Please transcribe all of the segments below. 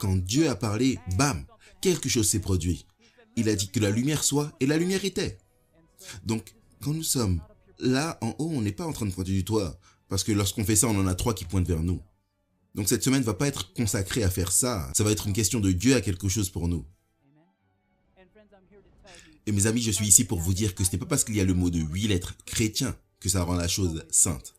quand Dieu a parlé, bam, quelque chose s'est produit. Il a dit que la lumière soit et la lumière était. Donc, quand nous sommes là en haut, on n'est pas en train de pointer du doigt. Parce que lorsqu'on fait ça, on en a 3 qui pointent vers nous. Donc cette semaine ne va pas être consacrée à faire ça. Ça va être une question de Dieu à quelque chose pour nous. Et mes amis, je suis ici pour vous dire que ce n'est pas parce qu'il y a le mot de 8 lettres chrétien que ça rend la chose sainte.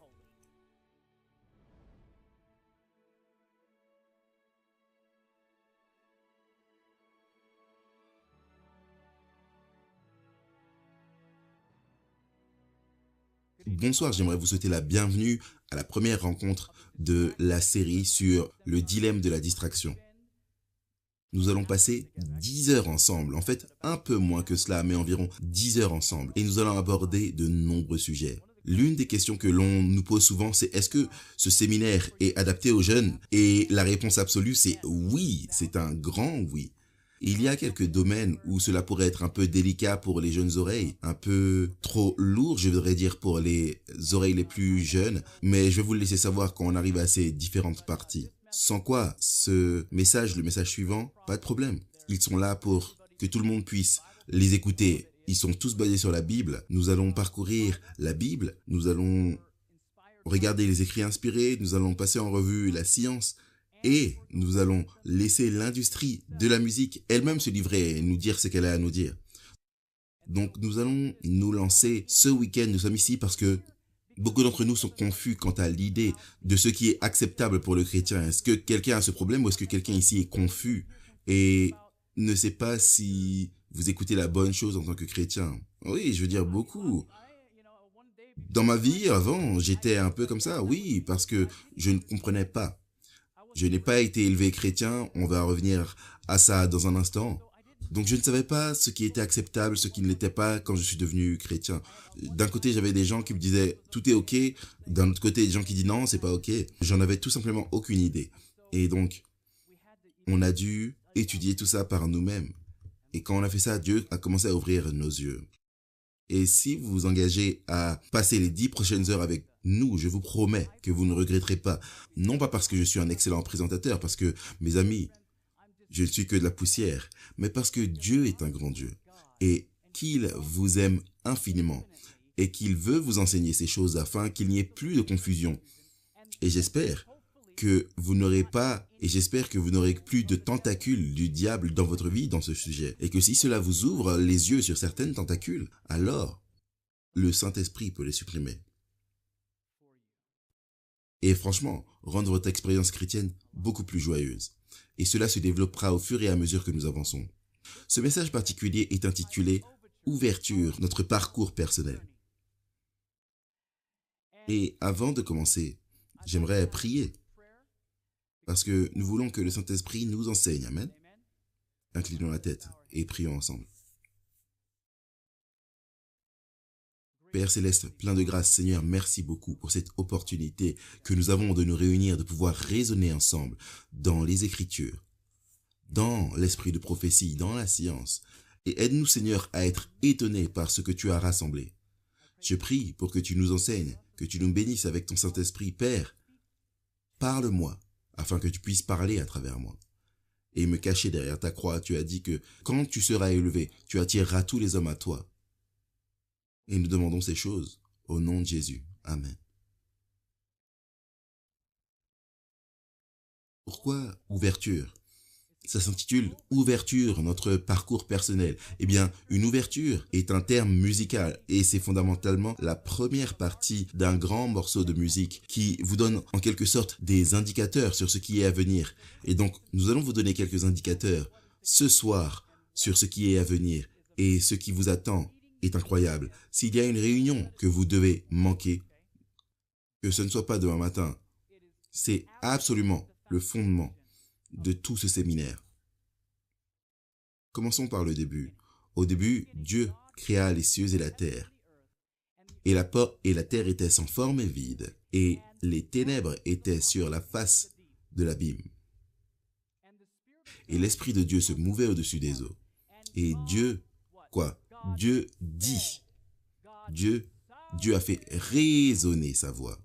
Bonsoir, j'aimerais vous souhaiter la bienvenue à la première rencontre de la série sur le dilemme de la distraction. Nous allons passer 10 heures ensemble, en fait un peu moins que cela, mais environ 10 heures ensemble. Et nous allons aborder de nombreux sujets. L'une des questions que l'on nous pose souvent, c'est est-ce que ce séminaire est adapté aux jeunes? Et la réponse absolue, c'est oui, c'est un grand oui. Il y a quelques domaines où cela pourrait être un peu délicat pour les jeunes oreilles, un peu trop lourd, je voudrais dire, pour les oreilles les plus jeunes, mais je vais vous le laisser savoir quand on arrive à ces différentes parties. Sans quoi, le message suivant, pas de problème. Ils sont là pour que tout le monde puisse les écouter. Ils sont tous basés sur la Bible. Nous allons parcourir la Bible, nous allons regarder les écrits inspirés, nous allons passer en revue la science, et nous allons laisser l'industrie de la musique elle-même se livrer et nous dire ce qu'elle a à nous dire. Donc nous allons nous lancer ce week-end. Nous sommes ici parce que beaucoup d'entre nous sont confus quant à l'idée de ce qui est acceptable pour le chrétien. Est-ce que quelqu'un a ce problème ou est-ce que quelqu'un ici est confus et ne sait pas si vous écoutez la bonne chose en tant que chrétien? Oui, je veux dire beaucoup. Dans ma vie, avant, j'étais un peu comme ça, oui, parce que je ne comprenais pas. Je n'ai pas été élevé chrétien, on va revenir à ça dans un instant. Donc je ne savais pas ce qui était acceptable, ce qui ne l'était pas quand je suis devenu chrétien. D'un côté, j'avais des gens qui me disaient tout est ok, d'un autre côté, des gens qui disent non, c'est pas ok. J'en avais tout simplement aucune idée. Et donc, on a dû étudier tout ça par nous-mêmes. Et quand on a fait ça, Dieu a commencé à ouvrir nos yeux. Et si vous vous engagez à passer les 10 prochaines heures avec nous, je vous promets que vous ne regretterez pas. Non pas parce que je suis un excellent présentateur, parce que, mes amis, je ne suis que de la poussière, mais parce que Dieu est un grand Dieu et qu'il vous aime infiniment et qu'il veut vous enseigner ces choses afin qu'il n'y ait plus de confusion. Et j'espère que vous n'aurez pas, et j'espère que vous n'aurez plus de tentacules du diable dans votre vie dans ce sujet. Et que si cela vous ouvre les yeux sur certaines tentacules, alors le Saint-Esprit peut les supprimer. Et franchement, rendre votre expérience chrétienne beaucoup plus joyeuse. Et cela se développera au fur et à mesure que nous avançons. Ce message particulier est intitulé « Ouverture, notre parcours personnel ». Et avant de commencer, j'aimerais prier. Parce que nous voulons que le Saint-Esprit nous enseigne. Amen. Inclinons la tête et prions ensemble. Père Céleste, plein de grâce, Seigneur, merci beaucoup pour cette opportunité que nous avons de nous réunir, de pouvoir raisonner ensemble dans les Écritures, dans l'esprit de prophétie, dans la science. Et aide-nous, Seigneur, à être étonnés par ce que tu as rassemblé. Je prie pour que tu nous enseignes, que tu nous bénisses avec ton Saint-Esprit. Père, parle-moi, afin que tu puisses parler à travers moi. Et me cacher derrière ta croix, tu as dit que quand tu seras élevé, tu attireras tous les hommes à toi. Et nous demandons ces choses au nom de Jésus. Amen. Pourquoi ouverture? Ça s'intitule « Ouverture, notre parcours personnel ». Eh bien, une ouverture est un terme musical et c'est fondamentalement la première partie d'un grand morceau de musique qui vous donne en quelque sorte des indicateurs sur ce qui est à venir. Et donc, nous allons vous donner quelques indicateurs ce soir sur ce qui est à venir et ce qui vous attend est incroyable. S'il y a une réunion que vous devez manquer, que ce ne soit pas demain matin, c'est absolument le fondement de tout ce séminaire. Commençons par le début. Au début, Dieu créa les cieux et la terre. Et la terre était sans forme et vide, et les ténèbres étaient sur la face de l'abîme. Et l'Esprit de Dieu se mouvait au-dessus des eaux. Et Dieu, Dieu dit. Dieu a fait résonner sa voix.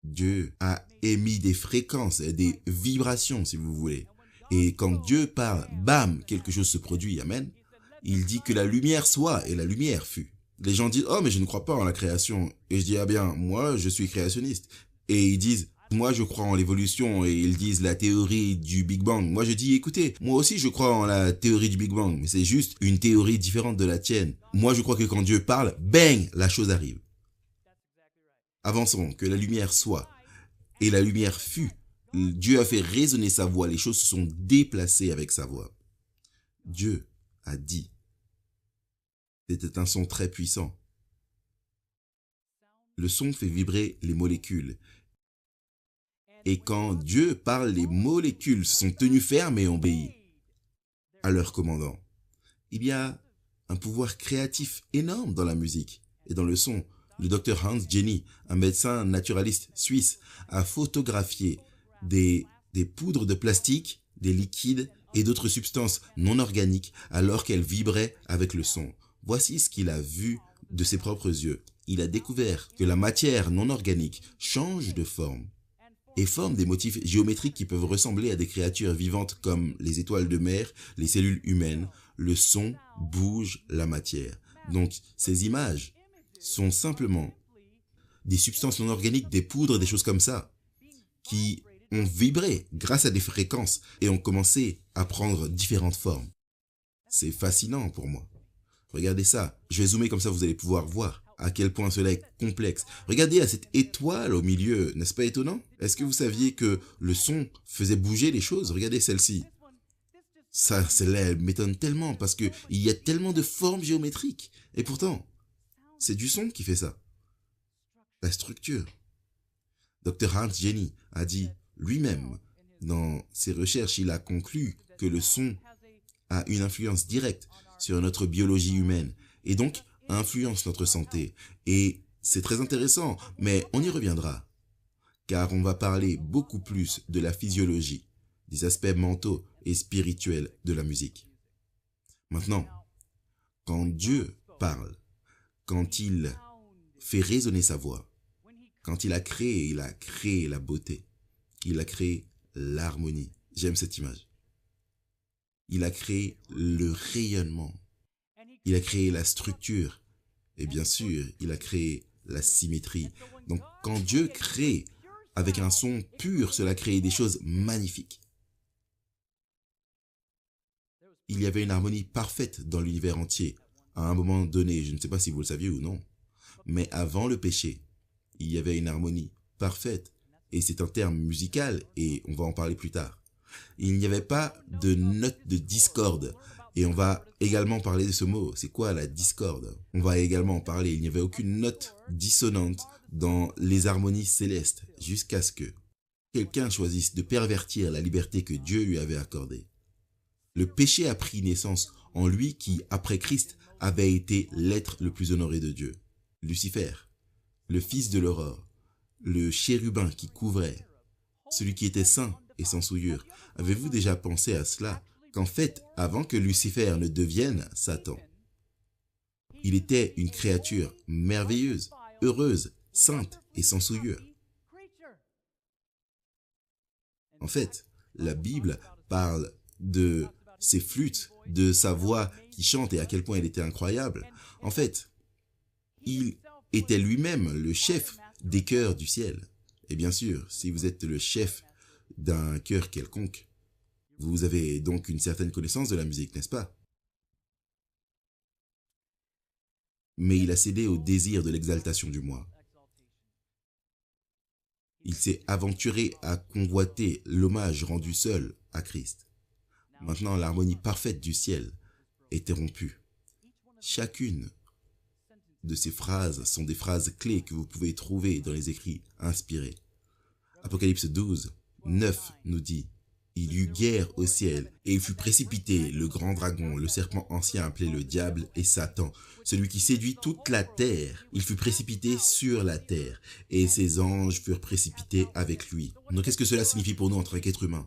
Dieu a émis des fréquences, des vibrations, si vous voulez. Et quand Dieu parle, bam, quelque chose se produit, amen. Il dit que la lumière soit et la lumière fut. Les gens disent, oh mais je ne crois pas en la création. Et je dis, ah bien, moi je suis créationniste. Et ils disent, moi je crois en l'évolution, et ils disent la théorie du Big Bang. Moi je dis, écoutez, moi aussi je crois en la théorie du Big Bang, mais c'est juste une théorie différente de la tienne. Moi je crois que quand Dieu parle, bang, la chose arrive. Avançons, que la lumière soit et la lumière fut. Dieu a fait résonner sa voix, les choses se sont déplacées avec sa voix. Dieu a dit. C'était un son très puissant. Le son fait vibrer les molécules. Et quand Dieu parle, les molécules se sont tenues fermes et obéies à leur commandant. Il y a un pouvoir créatif énorme dans la musique et dans le son. Le docteur Hans Jenny, un médecin naturaliste suisse, a photographié des poudres de plastique, des liquides et d'autres substances non organiques alors qu'elles vibraient avec le son. Voici ce qu'il a vu de ses propres yeux. Il a découvert que la matière non organique change de forme et forme des motifs géométriques qui peuvent ressembler à des créatures vivantes comme les étoiles de mer, les cellules humaines. Le son bouge la matière. Donc ces images sont simplement des substances non organiques, des poudres, des choses comme ça, qui ont vibré grâce à des fréquences et ont commencé à prendre différentes formes. C'est fascinant pour moi. Regardez ça. Je vais zoomer comme ça, vous allez pouvoir voir à quel point cela est complexe. Regardez à cette étoile au milieu, n'est-ce pas étonnant? Est-ce que vous saviez que le son faisait bouger les choses? Regardez celle-ci. Ça, celle-là, elle m'étonne tellement parce qu'il y a tellement de formes géométriques. Et pourtant, c'est du son qui fait ça. La structure. Dr. Hans Jenny a dit lui-même, dans ses recherches, il a conclu que le son a une influence directe sur notre biologie humaine et donc influence notre santé. Et c'est très intéressant, mais on y reviendra, car on va parler beaucoup plus de la physiologie, des aspects mentaux et spirituels de la musique. Maintenant, quand Dieu parle, quand il fait résonner sa voix, quand il a créé la beauté, il a créé l'harmonie. J'aime cette image. Il a créé le rayonnement. Il a créé la structure. Et bien sûr, il a créé la symétrie. Donc, quand Dieu crée avec un son pur, cela crée des choses magnifiques. Il y avait une harmonie parfaite dans l'univers entier. À un moment donné, je ne sais pas si vous le saviez ou non, mais avant le péché, il y avait une harmonie parfaite. Et c'est un terme musical et on va en parler plus tard. Il n'y avait pas de note de discorde. Et on va également parler de ce mot. C'est quoi la discorde? On va également en parler. Il n'y avait aucune note dissonante dans les harmonies célestes jusqu'à ce que quelqu'un choisisse de pervertir la liberté que Dieu lui avait accordée. Le péché a pris naissance en lui qui, après Christ, avait été l'être le plus honoré de Dieu. Lucifer, le fils de l'aurore, le chérubin qui couvrait, celui qui était saint et sans souillure. Avez-vous déjà pensé à cela? Qu'en fait, avant que Lucifer ne devienne Satan, il était une créature merveilleuse, heureuse, sainte et sans souillure. En fait, la Bible parle de ses flûtes, de sa voix qui chante et à quel point elle était incroyable. En fait, il était lui-même le chef des chœurs du ciel. Et bien sûr, si vous êtes le chef d'un chœur quelconque, vous avez donc une certaine connaissance de la musique, n'est-ce pas? Mais il a cédé au désir de l'exaltation du moi. Il s'est aventuré à convoiter l'hommage rendu seul à Christ. Maintenant, l'harmonie parfaite du ciel est rompue. Chacune de ces phrases sont des phrases clés que vous pouvez trouver dans les écrits inspirés. Apocalypse 12, 9 nous dit: il y eut guerre au ciel, et il fut précipité le grand dragon, le serpent ancien appelé le diable et Satan, celui qui séduit toute la terre. Il fut précipité sur la terre, et ses anges furent précipités avec lui. Donc qu'est-ce que cela signifie pour nous en tant qu'être humain?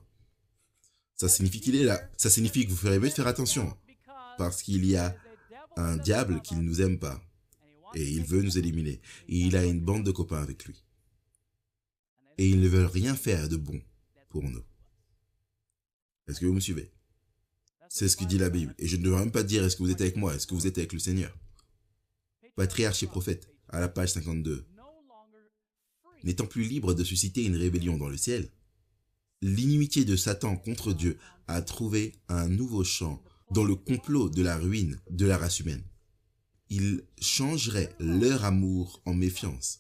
Ça signifie qu'il est là. Ça signifie que vous ferez mieux de faire attention, parce qu'il y a un diable qui ne nous aime pas, et il veut nous éliminer. Et il a une bande de copains avec lui. Et ils ne veulent rien faire de bon pour nous. Est-ce que vous me suivez? C'est ce que dit la Bible. Et je ne devrais même pas dire est-ce que vous êtes avec moi, est-ce que vous êtes avec le Seigneur? Patriarche et prophète, à la page 52. N'étant plus libre de susciter une rébellion dans le ciel, l'inimitié de Satan contre Dieu a trouvé un nouveau champ dans le complot de la ruine de la race humaine. Il changerait leur amour en méfiance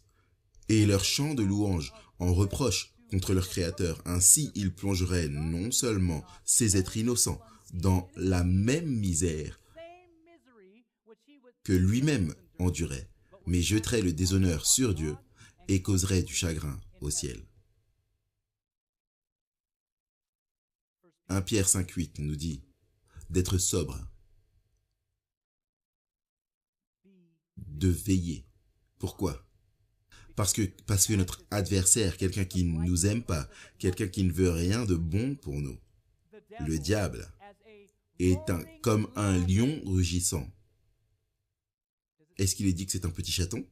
et leur chant de louange en reproche contre leur Créateur. Ainsi, il plongerait non seulement ces êtres innocents dans la même misère que lui-même endurait, mais jeterait le déshonneur sur Dieu et causerait du chagrin au ciel. 1 Pierre 5,8 nous dit d'être sobre, de veiller. Pourquoi? Parce que notre adversaire, quelqu'un qui ne nous aime pas, quelqu'un qui ne veut rien de bon pour nous, le diable, est comme un lion rugissant. Est-ce qu'il est dit que c'est un petit chaton?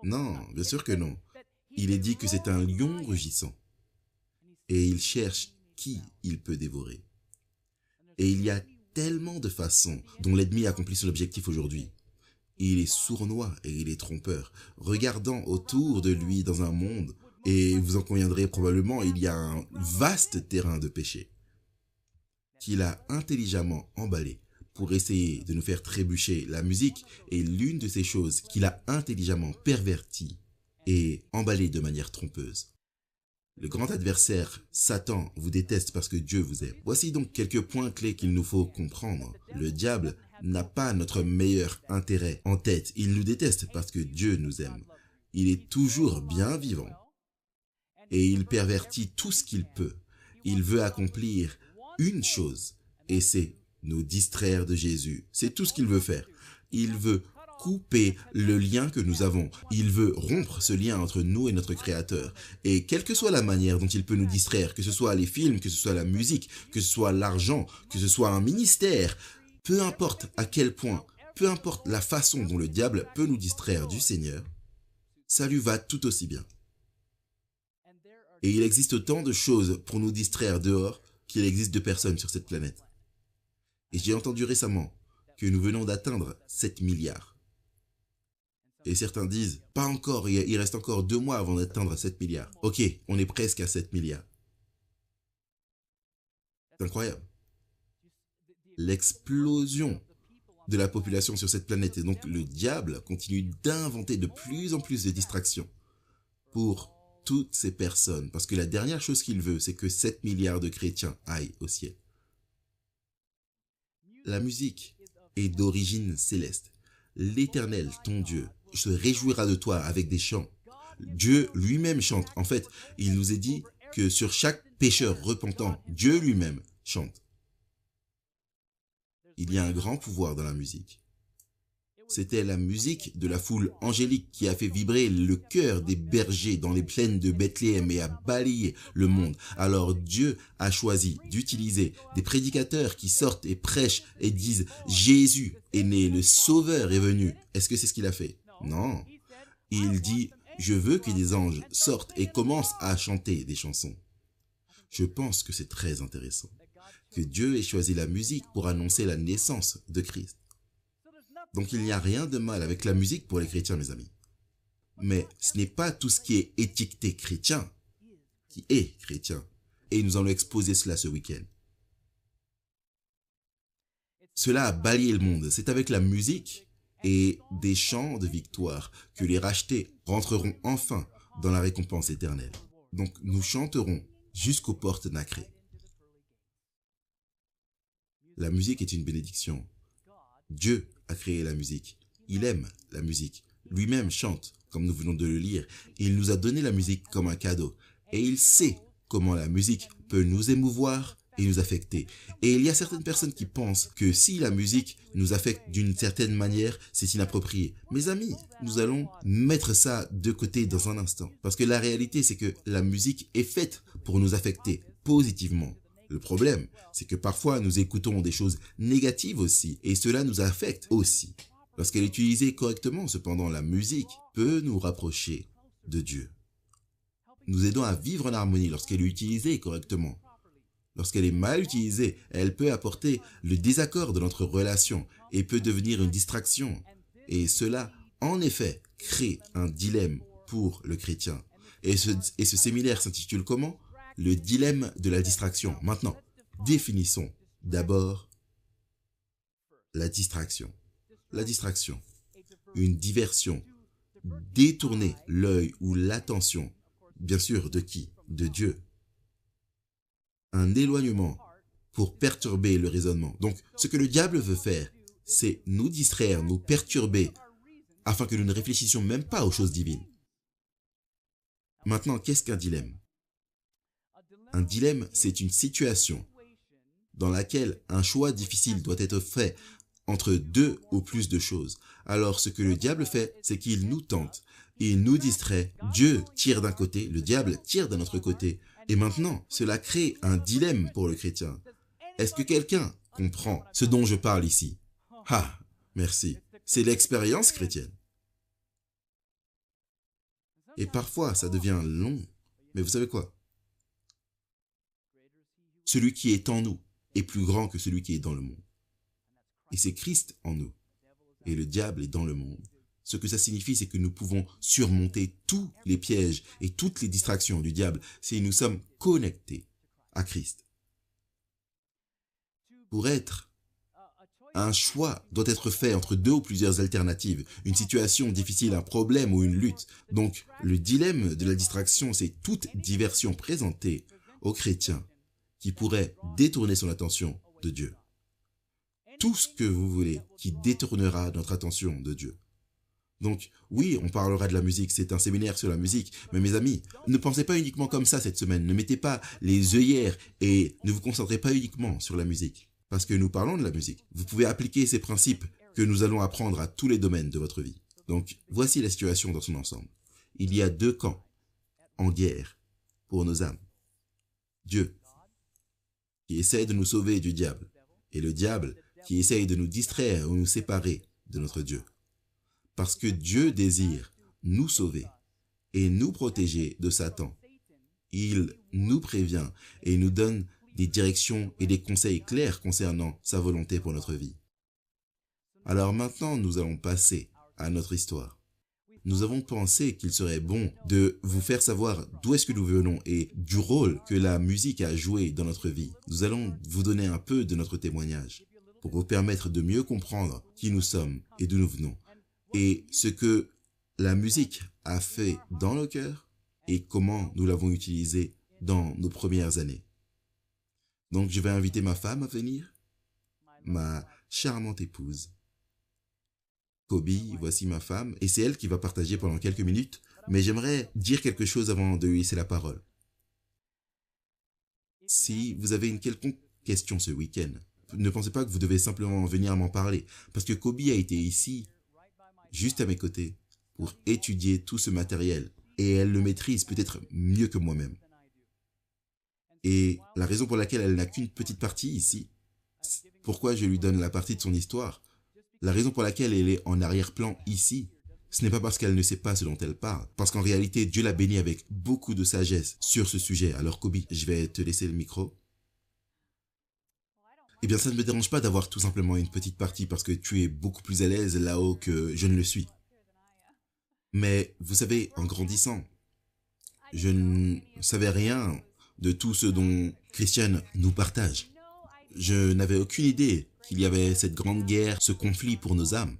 Non, bien sûr que non. Il est dit que c'est un lion rugissant. Et il cherche qui il peut dévorer. Et il y a tellement de façons dont l'ennemi accomplit son objectif aujourd'hui. Il est sournois et il est trompeur, regardant autour de lui dans un monde, et vous en conviendrez probablement, il y a un vaste terrain de péché qu'il a intelligemment emballé pour essayer de nous faire trébucher. La musique est l'une de ces choses qu'il a intelligemment pervertie et emballée de manière trompeuse. Le grand adversaire, Satan, vous déteste parce que Dieu vous aime. Voici donc quelques points clés qu'il nous faut comprendre. Le diable n'a pas notre meilleur intérêt en tête. Il nous déteste parce que Dieu nous aime. Il est toujours bien vivant. Et il pervertit tout ce qu'il peut. Il veut accomplir une chose, et c'est nous distraire de Jésus. C'est tout ce qu'il veut faire. Il veut couper le lien que nous avons. Il veut rompre ce lien entre nous et notre Créateur. Et quelle que soit la manière dont il peut nous distraire, que ce soit les films, que ce soit la musique, que ce soit l'argent, que ce soit un ministère, peu importe à quel point, peu importe la façon dont le diable peut nous distraire du Seigneur, ça lui va tout aussi bien. Et il existe autant de choses pour nous distraire dehors qu'il existe de personnes sur cette planète. Et j'ai entendu récemment que nous venons d'atteindre 7 milliards. Et certains disent, pas encore, il reste encore 2 mois avant d'atteindre 7 milliards. Ok, on est presque à 7 milliards. C'est incroyable. L'explosion de la population sur cette planète. Et donc le diable continue d'inventer de plus en plus de distractions pour toutes ces personnes. Parce que la dernière chose qu'il veut, c'est que 7 milliards de chrétiens aillent au ciel. La musique est d'origine céleste. L'Éternel, ton Dieu, se réjouira de toi avec des chants. Dieu lui-même chante. En fait, il nous est dit que sur chaque pécheur repentant, Dieu lui-même chante. Il y a un grand pouvoir dans la musique. C'était la musique de la foule angélique qui a fait vibrer le cœur des bergers dans les plaines de Bethléem et a balayé le monde. Alors Dieu a choisi d'utiliser des prédicateurs qui sortent et prêchent et disent « Jésus est né, le Sauveur est venu ». Est-ce que c'est ce qu'il a fait? Non. Il dit « Je veux que des anges sortent et commencent à chanter des chansons ». Je pense que c'est très intéressant que Dieu ait choisi la musique pour annoncer la naissance de Christ. Donc il n'y a rien de mal avec la musique pour les chrétiens, mes amis. Mais ce n'est pas tout ce qui est étiqueté chrétien qui est chrétien. Et nous allons exposer cela ce week-end. Cela a balayé le monde. C'est avec la musique et des chants de victoire que les rachetés rentreront enfin dans la récompense éternelle. Donc nous chanterons jusqu'aux portes nacrées. La musique est une bénédiction. Dieu a créé la musique. Il aime la musique. Lui-même chante, comme nous venons de le lire. Il nous a donné la musique comme un cadeau. Et il sait comment la musique peut nous émouvoir et nous affecter. Et il y a certaines personnes qui pensent que si la musique nous affecte d'une certaine manière, c'est inapproprié. Mes amis, nous allons mettre ça de côté dans un instant. Parce que la réalité, c'est que la musique est faite pour nous affecter positivement. Le problème, c'est que parfois nous écoutons des choses négatives aussi, et cela nous affecte aussi. Lorsqu'elle est utilisée correctement, cependant, la musique peut nous rapprocher de Dieu. nous aidant à vivre en harmonie lorsqu'elle est utilisée correctement. Lorsqu'elle est mal utilisée, elle peut apporter le désaccord de notre relation et peut devenir une distraction. Et cela, en effet, crée un dilemme pour le chrétien. Et ce séminaire s'intitule comment? Le dilemme de la distraction. Maintenant, définissons d'abord la distraction. La distraction, une diversion, détourner l'œil ou l'attention, bien sûr, de qui? De Dieu. Un éloignement pour perturber le raisonnement. Donc, ce que le diable veut faire, c'est nous distraire, nous perturber, afin que nous ne réfléchissions même pas aux choses divines. Maintenant, qu'est-ce qu'un dilemme? Un dilemme, c'est une situation dans laquelle un choix difficile doit être fait entre deux ou plus de choses. Alors, ce que le diable fait, c'est qu'il nous tente, il nous distrait. Dieu tire d'un côté, le diable tire d'un autre côté. Et maintenant, cela crée un dilemme pour le chrétien. Est-ce que quelqu'un comprend ce dont je parle ici? Ah, merci. C'est l'expérience chrétienne. Et parfois, ça devient long. Mais vous savez quoi? Celui qui est en nous est plus grand que celui qui est dans le monde. Et c'est Christ en nous. Et le diable est dans le monde. Ce que ça signifie, c'est que nous pouvons surmonter tous les pièges et toutes les distractions du diable si nous sommes connectés à Christ. Pour être, un choix doit être fait entre deux ou plusieurs alternatives, une situation difficile, un problème ou une lutte. Donc, le dilemme de la distraction, c'est toute diversion présentée aux chrétiens qui pourrait détourner son attention de Dieu. Tout ce que vous voulez qui détournera notre attention de Dieu. Donc, oui, on parlera de la musique, c'est un séminaire sur la musique, mais mes amis, ne pensez pas uniquement comme ça cette semaine, ne mettez pas les œillères et ne vous concentrez pas uniquement sur la musique, parce que nous parlons de la musique. Vous pouvez appliquer ces principes que nous allons apprendre à tous les domaines de votre vie. Donc, voici la situation dans son ensemble. Il y a deux camps en guerre pour nos âmes. Dieu, qui essaie de nous sauver du diable, et le diable, qui essaye de nous distraire ou nous séparer de notre Dieu. Parce que Dieu désire nous sauver et nous protéger de Satan. Il nous prévient et nous donne des directions et des conseils clairs concernant sa volonté pour notre vie. Alors maintenant, nous allons passer à notre histoire. Nous avons pensé qu'il serait bon de vous faire savoir d'où est-ce que nous venons et du rôle que la musique a joué dans notre vie. Nous allons vous donner un peu de notre témoignage pour vous permettre de mieux comprendre qui nous sommes et d'où nous venons. Et ce que la musique a fait dans nos cœurs et comment nous l'avons utilisé dans nos premières années. Donc je vais inviter ma femme à venir, ma charmante épouse. Kobe, voici ma femme, et c'est elle qui va partager pendant quelques minutes, mais j'aimerais dire quelque chose avant de lui laisser la parole. Si vous avez une quelconque question ce week-end, ne pensez pas que vous devez simplement venir m'en parler, parce que Kobe a été ici, juste à mes côtés, pour étudier tout ce matériel, et elle le maîtrise peut-être mieux que moi-même. Et la raison pour laquelle elle n'a qu'une petite partie ici, pourquoi je lui donne la partie de son histoire, la raison pour laquelle elle est en arrière-plan ici, ce n'est pas parce qu'elle ne sait pas ce dont elle parle, parce qu'en réalité, Dieu l'a bénie avec beaucoup de sagesse sur ce sujet. Alors Kobe, je vais te laisser le micro. Eh bien, ça ne me dérange pas d'avoir tout simplement une petite partie parce que tu es beaucoup plus à l'aise là-haut que je ne le suis. Mais vous savez, en grandissant, je ne savais rien de tout ce dont Christiane nous partage. Je n'avais aucune idée qu'il y avait cette grande guerre, ce conflit pour nos âmes.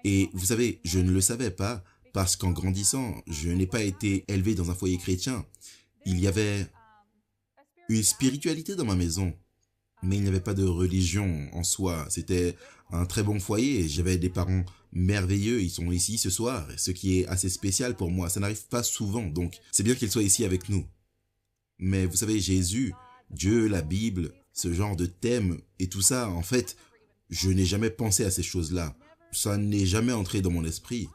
Et vous savez, je ne le savais pas parce qu'en grandissant, je n'ai pas été élevé dans un foyer chrétien. Il y avait une spiritualité dans ma maison, mais il n'y avait pas de religion en soi. C'était un très bon foyer. J'avais des parents merveilleux. Ils sont ici ce soir, ce qui est assez spécial pour moi. Ça n'arrive pas souvent, donc c'est bien qu'ils soient ici avec nous. Mais vous savez, Jésus, Dieu, la Bible, ce genre de thème et tout ça, en fait, je n'ai jamais pensé à ces choses-là. Ça n'est jamais entré dans mon esprit.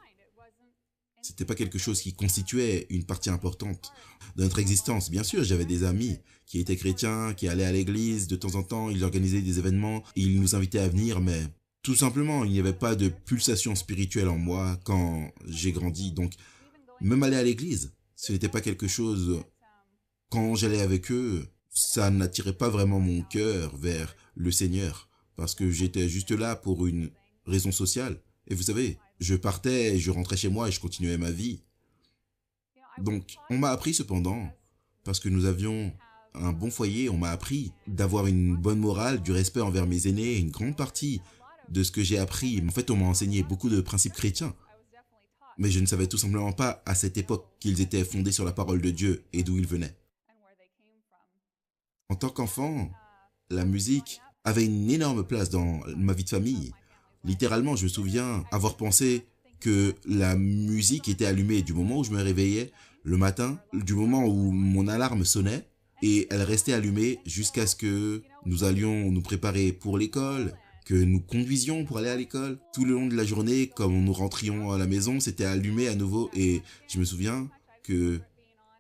C'était pas quelque chose qui constituait une partie importante de notre existence. Bien sûr, j'avais des amis qui étaient chrétiens, qui allaient à l'église de temps en temps, ils organisaient des événements, ils nous invitaient à venir, mais tout simplement, il n'y avait pas de pulsation spirituelle en moi quand j'ai grandi. Donc, même aller à l'église, Ce n'était pas quelque chose, quand j'allais avec eux, ça n'attirait pas vraiment mon cœur vers le Seigneur, parce que j'étais juste là pour une raison sociale. Et vous savez, je partais, je rentrais chez moi et je continuais ma vie. Donc, on m'a appris cependant, parce que nous avions un bon foyer, on m'a appris d'avoir une bonne morale, du respect envers mes aînés, une grande partie de ce que j'ai appris. En fait, on m'a enseigné beaucoup de principes chrétiens, mais je ne savais tout simplement pas à cette époque qu'ils étaient fondés sur la parole de Dieu et d'où ils venaient. En tant qu'enfant, la musique avait une énorme place dans ma vie de famille. Littéralement, je me souviens avoir pensé que la musique était allumée du moment où je me réveillais le matin, du moment où mon alarme sonnait, et elle restait allumée jusqu'à ce que nous allions nous préparer pour l'école, que nous conduisions pour aller à l'école. Tout le long de la journée, comme nous rentrions à la maison, c'était allumé à nouveau, et je me souviens que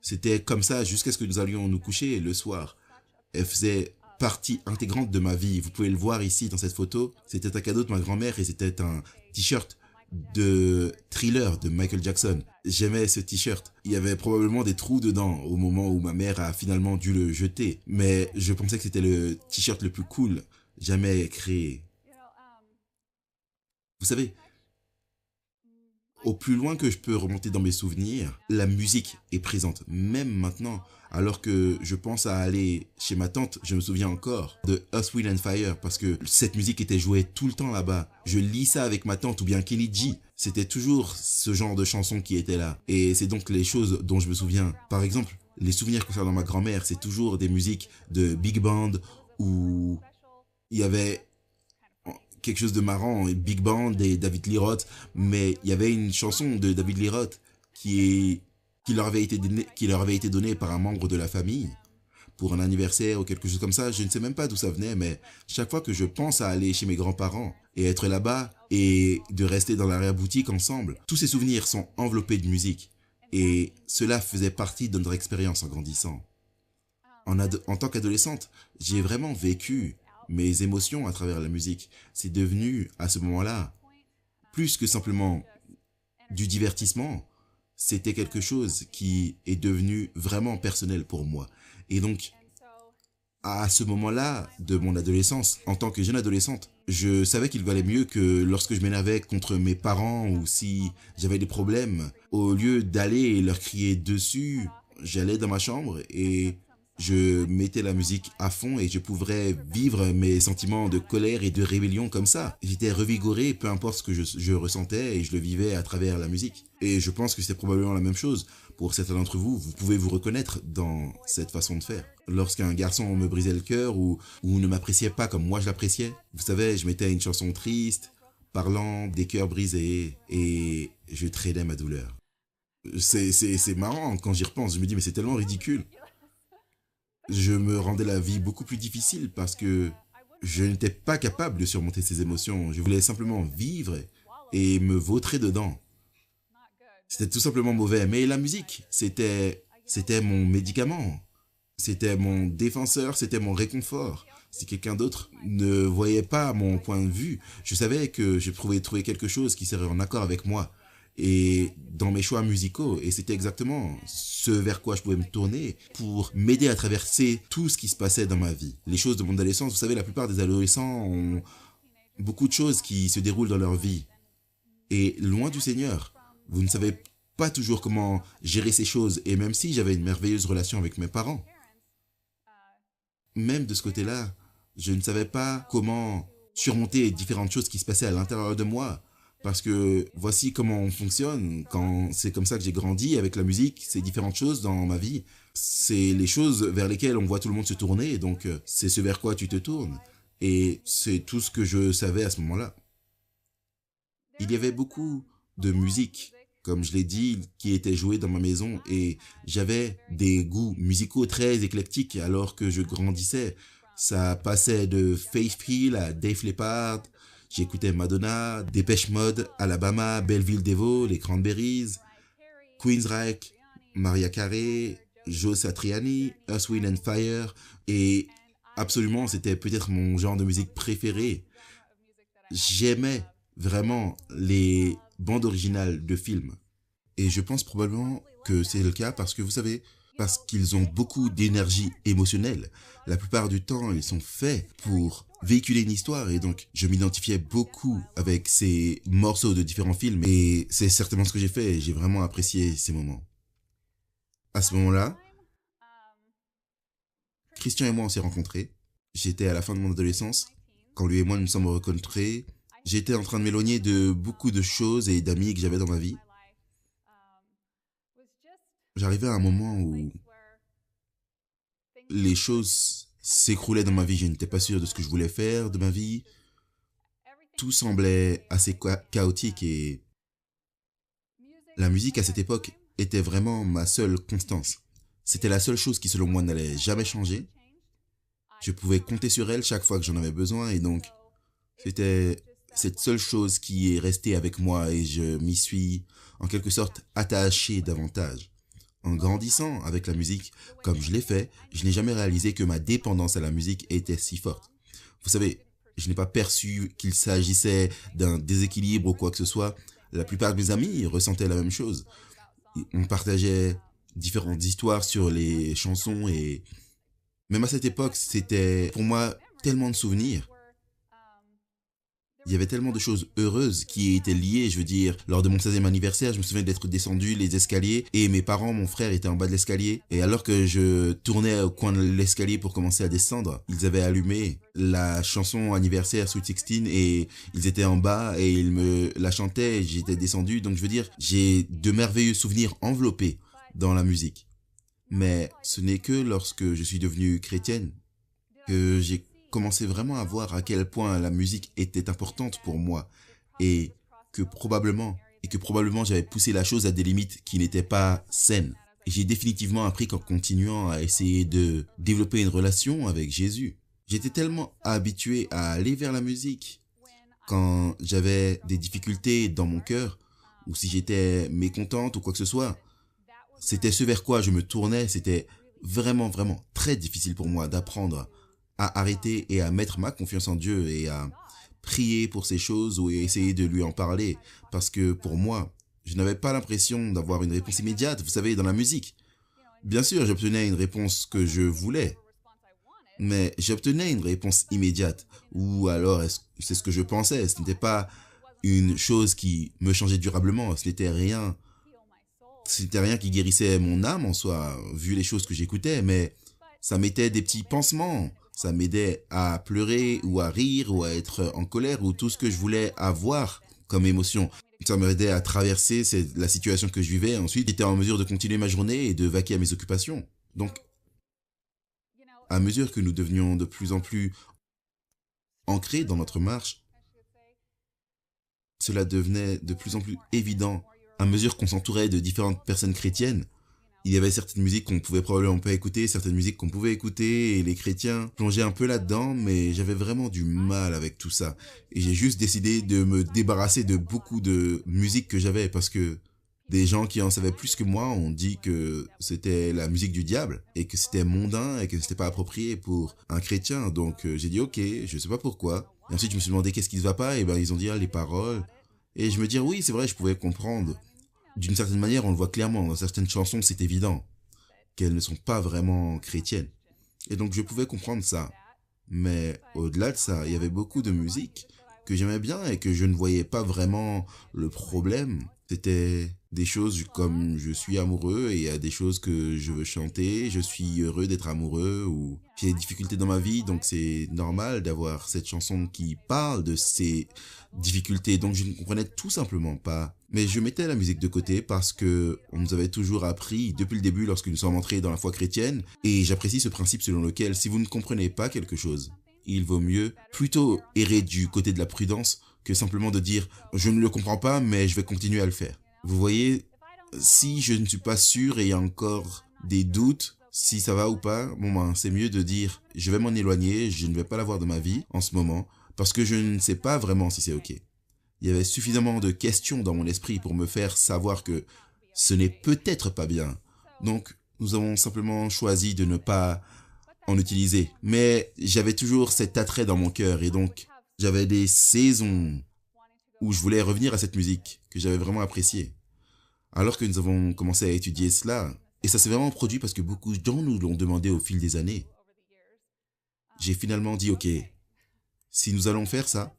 c'était comme ça jusqu'à ce que nous allions nous coucher le soir. Elle faisait partie intégrante de ma vie. Vous pouvez le voir ici dans cette photo. C'était un cadeau de ma grand-mère et c'était un t-shirt de Thriller de Michael Jackson. J'aimais ce t-shirt. Il y avait probablement des trous dedans au moment où ma mère a finalement dû le jeter. Mais je pensais que c'était le t-shirt le plus cool jamais créé. Vous savez, au plus loin que je peux remonter dans mes souvenirs, la musique est présente, même maintenant. Alors que je pense à aller chez ma tante, je me souviens encore de Earth, Wind and Fire, parce que cette musique était jouée tout le temps là-bas. Je lis ça avec ma tante, ou bien Kenny G. C'était toujours ce genre de chanson qui était là. Et c'est donc les choses dont je me souviens. Par exemple, les souvenirs concernant ma grand-mère, c'est toujours des musiques de big band, où il y avait quelque chose de marrant, Big Band et David Lee Roth, mais il y avait une chanson de David Lee Roth qui leur avait été donnée par un membre de la famille pour un anniversaire ou quelque chose comme ça. Je ne sais même pas d'où ça venait, mais chaque fois que je pense à aller chez mes grands-parents et être là-bas et de rester dans l'arrière-boutique ensemble, tous ces souvenirs sont enveloppés de musique et cela faisait partie de notre expérience en grandissant. En tant qu'adolescente, j'ai vraiment vécu mes émotions à travers la musique. C'est devenu, à ce moment-là, plus que simplement du divertissement. C'était quelque chose qui est devenu vraiment personnel pour moi. Et donc, à ce moment-là de mon adolescence, en tant que jeune adolescente, je savais qu'il valait mieux que lorsque je m'énervais contre mes parents ou si j'avais des problèmes, au lieu d'aller leur crier dessus, j'allais dans ma chambre et je mettais la musique à fond et je pouvais vivre mes sentiments de colère et de rébellion comme ça. J'étais revigoré, peu importe ce que je ressentais et je le vivais à travers la musique. Et je pense que c'est probablement la même chose pour certains d'entre vous. Vous pouvez vous reconnaître dans cette façon de faire. Lorsqu'un garçon me brisait le cœur ou ne m'appréciait pas comme moi je l'appréciais, vous savez, je mettais une chanson triste, parlant des cœurs brisés et je traînais ma douleur. C'est marrant quand j'y repense, je me dis mais c'est tellement ridicule. Je me rendais la vie beaucoup plus difficile parce que je n'étais pas capable de surmonter ces émotions. Je voulais simplement vivre et me vautrer dedans. C'était tout simplement mauvais. Mais la musique, c'était mon médicament. C'était mon défenseur, c'était mon réconfort. Si quelqu'un d'autre ne voyait pas mon point de vue, je savais que je pouvais trouver quelque chose qui serait en accord avec moi et dans mes choix musicaux. Et c'était exactement ce vers quoi je pouvais me tourner pour m'aider à traverser tout ce qui se passait dans ma vie. Les choses de mon adolescence, vous savez, la plupart des adolescents ont beaucoup de choses qui se déroulent dans leur vie. Et loin du Seigneur, vous ne savez pas toujours comment gérer ces choses. Et même si j'avais une merveilleuse relation avec mes parents, même de ce côté-là, je ne savais pas comment surmonter différentes choses qui se passaient à l'intérieur de moi. Parce que voici comment on fonctionne. Quand c'est comme ça que j'ai grandi avec la musique, c'est différentes choses dans ma vie. C'est les choses vers lesquelles on voit tout le monde se tourner. Donc c'est ce vers quoi tu te tournes. Et c'est tout ce que je savais à ce moment-là. Il y avait beaucoup de musique, comme je l'ai dit, qui était jouée dans ma maison. Et j'avais des goûts musicaux très éclectiques alors que je grandissais. Ça passait de Faith Hill à Dave Leppard. J'écoutais Madonna, Depeche Mode, Alabama, Belleville Devo, les Cranberries, Queensryche, Mariah Carey, Joe Satriani, Earth, Wind and Fire. Et absolument, c'était peut-être mon genre de musique préféré. J'aimais vraiment les bandes originales de films. Et je pense probablement que c'est le cas parce que vous savez, parce qu'ils ont beaucoup d'énergie émotionnelle. La plupart du temps, ils sont faits pour véhiculer une histoire et donc je m'identifiais beaucoup avec ces morceaux de différents films et c'est certainement ce que j'ai fait et j'ai vraiment apprécié ces moments. À ce moment-là, Christian et moi on s'est rencontrés. J'étais à la fin de mon adolescence. Quand lui et moi nous sommes rencontrés, j'étais en train de m'éloigner de beaucoup de choses et d'amis que j'avais dans ma vie. J'arrivais à un moment où les choses s'écroulaient dans ma vie. Je n'étais pas sûr de ce que je voulais faire de ma vie. Tout semblait assez chaotique et la musique à cette époque était vraiment ma seule constance. C'était la seule chose qui selon moi n'allait jamais changer. Je pouvais compter sur elle chaque fois que j'en avais besoin et donc c'était cette seule chose qui est restée avec moi et je m'y suis en quelque sorte attaché davantage. En grandissant avec la musique, comme je l'ai fait, je n'ai jamais réalisé que ma dépendance à la musique était si forte. Vous savez, je n'ai pas perçu qu'il s'agissait d'un déséquilibre ou quoi que ce soit. La plupart de mes amis ressentaient la même chose. On partageait différentes histoires sur les chansons et même à cette époque, c'était pour moi tellement de souvenirs. Il y avait tellement de choses heureuses qui étaient liées, je veux dire, lors de mon 16e anniversaire, je me souviens d'être descendu les escaliers et mes parents, mon frère étaient en bas de l'escalier et alors que je tournais au coin de l'escalier pour commencer à descendre, ils avaient allumé la chanson anniversaire Sweet 16 et ils étaient en bas et ils me la chantaient et j'étais descendu, donc je veux dire, j'ai de merveilleux souvenirs enveloppés dans la musique. Mais ce n'est que lorsque je suis devenu chrétienne que j'ai commencé vraiment à voir à quel point la musique était importante pour moi et que probablement j'avais poussé la chose à des limites qui n'étaient pas saines. Et j'ai définitivement appris qu'en continuant à essayer de développer une relation avec Jésus, j'étais tellement habitué à aller vers la musique quand j'avais des difficultés dans mon cœur ou si j'étais mécontente ou quoi que ce soit. C'était ce vers quoi je me tournais, c'était vraiment très difficile pour moi d'apprendre à arrêter et à mettre ma confiance en Dieu et à prier pour ces choses ou essayer de lui en parler. Parce que pour moi, je n'avais pas l'impression d'avoir une réponse immédiate, vous savez, dans la musique. Bien sûr, j'obtenais une réponse que je voulais, mais j'obtenais une réponse immédiate. Ou alors, c'est ce que je pensais, ce n'était pas une chose qui me changeait durablement, ce n'était rien qui guérissait mon âme en soi, vu les choses que j'écoutais, mais ça mettait des petits pansements. Ça m'aidait à pleurer ou à rire ou à être en colère ou tout ce que je voulais avoir comme émotion. Ça m'aidait à traverser la situation que je vivais. Ensuite, j'étais en mesure de continuer ma journée et de vaquer à mes occupations. Donc, à mesure que nous devenions de plus en plus ancrés dans notre marche, cela devenait de plus en plus évident à mesure qu'on s'entourait de différentes personnes chrétiennes. Il y avait certaines musiques qu'on pouvait probablement pas écouter, certaines musiques qu'on pouvait écouter, et les chrétiens plongeaient un peu là-dedans, mais j'avais vraiment du mal avec tout ça. Et j'ai juste décidé de me débarrasser de beaucoup de musique que j'avais, parce que des gens qui en savaient plus que moi ont dit que c'était la musique du diable, et que c'était mondain, et que c'était pas approprié pour un chrétien. Donc j'ai dit ok, je sais pas pourquoi. Et ensuite je me suis demandé qu'est-ce qui ne va pas, et ben ils ont dit les paroles. Et je me dis oui, c'est vrai, je pouvais comprendre. D'une certaine manière, on le voit clairement, dans certaines chansons, c'est évident qu'elles ne sont pas vraiment chrétiennes. Et donc, je pouvais comprendre ça. Mais au-delà de ça, il y avait beaucoup de musique que j'aimais bien et que je ne voyais pas vraiment le problème. C'était des choses comme je suis amoureux et il y a des choses que je veux chanter, je suis heureux d'être amoureux ou j'ai des difficultés dans ma vie, donc c'est normal d'avoir cette chanson qui parle de ces difficultés. Donc je ne comprenais tout simplement pas. Mais je mettais la musique de côté parce que on nous avait toujours appris depuis le début lorsque nous sommes entrés dans la foi chrétienne et j'apprécie ce principe selon lequel si vous ne comprenez pas quelque chose, il vaut mieux plutôt errer du côté de la prudence que simplement de dire « je ne le comprends pas, mais je vais continuer à le faire ». Vous voyez, si je ne suis pas sûr et il y a encore des doutes, si ça va ou pas, bon ben, c'est mieux de dire « je vais m'en éloigner, je ne vais pas l'avoir dans ma vie en ce moment, parce que je ne sais pas vraiment si c'est ok ». Il y avait suffisamment de questions dans mon esprit pour me faire savoir que ce n'est peut-être pas bien. Donc, nous avons simplement choisi de ne pas en utiliser. Mais j'avais toujours cet attrait dans mon cœur et donc j'avais des saisons où je voulais revenir à cette musique que j'avais vraiment appréciée. Alors que nous avons commencé à étudier cela, et ça s'est vraiment produit parce que beaucoup de gens nous l'ont demandé au fil des années, j'ai finalement dit, ok, si nous allons faire ça,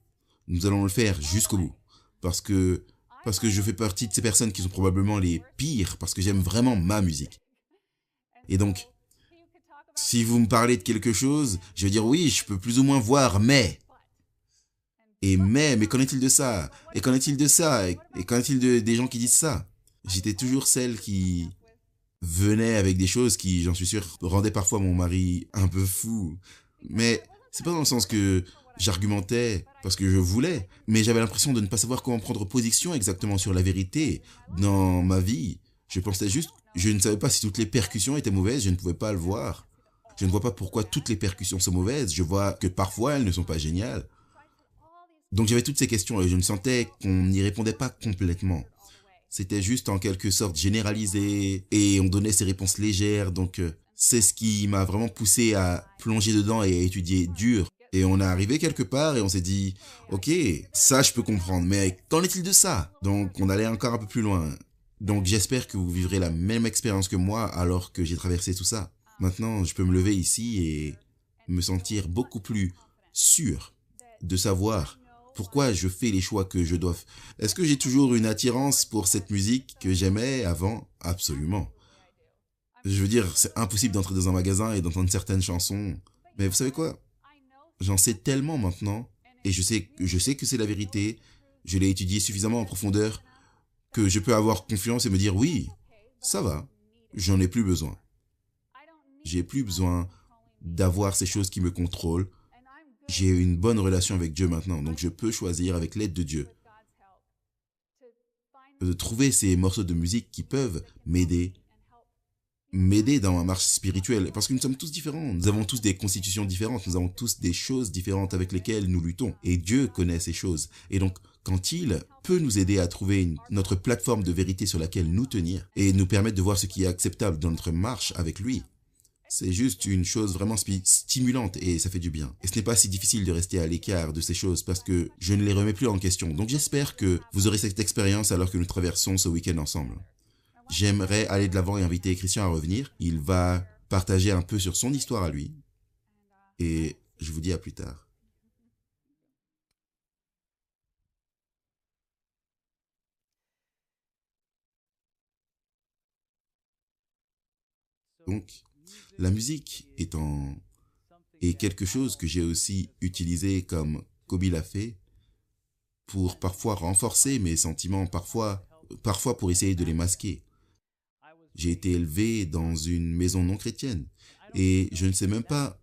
nous allons le faire jusqu'au bout. Parce que, parce que je fais partie de ces personnes qui sont probablement les pires, parce que j'aime vraiment ma musique. Et donc, si vous me parlez de quelque chose, je vais dire oui, je peux plus ou moins voir, mais... Et mais qu'en est-il de ça? Et qu'en est-il de ça? Et qu'en est-il des gens qui disent ça? J'étais toujours celle qui venait avec des choses qui, j'en suis sûr, rendaient parfois mon mari un peu fou. Mais c'est pas dans le sens que j'argumentais parce que je voulais, mais j'avais l'impression de ne pas savoir comment prendre position exactement sur la vérité dans ma vie. Je pensais juste, je ne savais pas si toutes les percussions étaient mauvaises, je ne pouvais pas le voir. Je ne vois pas pourquoi toutes les percussions sont mauvaises, je vois que parfois elles ne sont pas géniales. Donc j'avais toutes ces questions et je me sentais qu'on n'y répondait pas complètement. C'était juste en quelque sorte généralisé et on donnait ces réponses légères. Donc c'est ce qui m'a vraiment poussé à plonger dedans et à étudier dur. Et on est arrivé quelque part et on s'est dit, ok, ça je peux comprendre, mais qu'en est-il de ça? Donc on allait encore un peu plus loin. Donc j'espère que vous vivrez la même expérience que moi alors que j'ai traversé tout ça. Maintenant, je peux me lever ici et me sentir beaucoup plus sûr de savoir pourquoi je fais les choix que je dois. Est-ce que j'ai toujours une attirance pour cette musique que j'aimais avant? Absolument. Je veux dire, c'est impossible d'entrer dans un magasin et d'entendre certaines chansons. Mais vous savez quoi? J'en sais tellement maintenant, et je sais que c'est la vérité. Je l'ai étudié suffisamment en profondeur que je peux avoir confiance et me dire oui, ça va, j'en ai plus besoin. J'ai plus besoin d'avoir ces choses qui me contrôlent. J'ai une bonne relation avec Dieu maintenant, donc je peux choisir avec l'aide de Dieu de trouver ces morceaux de musique qui peuvent m'aider dans ma marche spirituelle, parce que nous sommes tous différents, nous avons tous des constitutions différentes, nous avons tous des choses différentes avec lesquelles nous luttons, et Dieu connaît ces choses. Et donc, quand il peut nous aider à trouver notre plateforme de vérité sur laquelle nous tenir, et nous permettre de voir ce qui est acceptable dans notre marche avec lui, c'est juste une chose vraiment stimulante et ça fait du bien. Et ce n'est pas si difficile de rester à l'écart de ces choses parce que je ne les remets plus en question. Donc j'espère que vous aurez cette expérience alors que nous traversons ce week-end ensemble. J'aimerais aller de l'avant et inviter Christian à revenir. Il va partager un peu sur son histoire à lui. Et je vous dis à plus tard. Donc, la musique est quelque chose que j'ai aussi utilisé comme Kobe l'a fait pour parfois renforcer mes sentiments, parfois pour essayer de les masquer. J'ai été élevé dans une maison non chrétienne et je ne sais même pas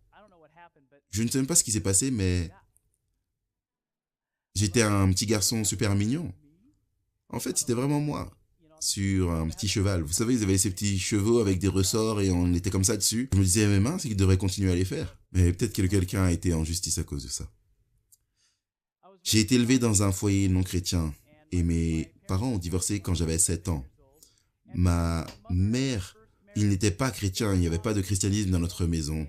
ce qui s'est passé, mais j'étais un petit garçon super mignon. En fait, c'était vraiment moi sur un petit cheval. Vous savez, ils avaient ces petits chevaux avec des ressorts et on était comme ça dessus. Je me disais, mes mains, c'est qu'ils devraient continuer à les faire. Mais peut-être que quelqu'un a été en justice à cause de ça. J'ai été élevé dans un foyer non chrétien et mes parents ont divorcé quand j'avais 7 ans. Ma mère, il n'était pas chrétien, il n'y avait pas de christianisme dans notre maison.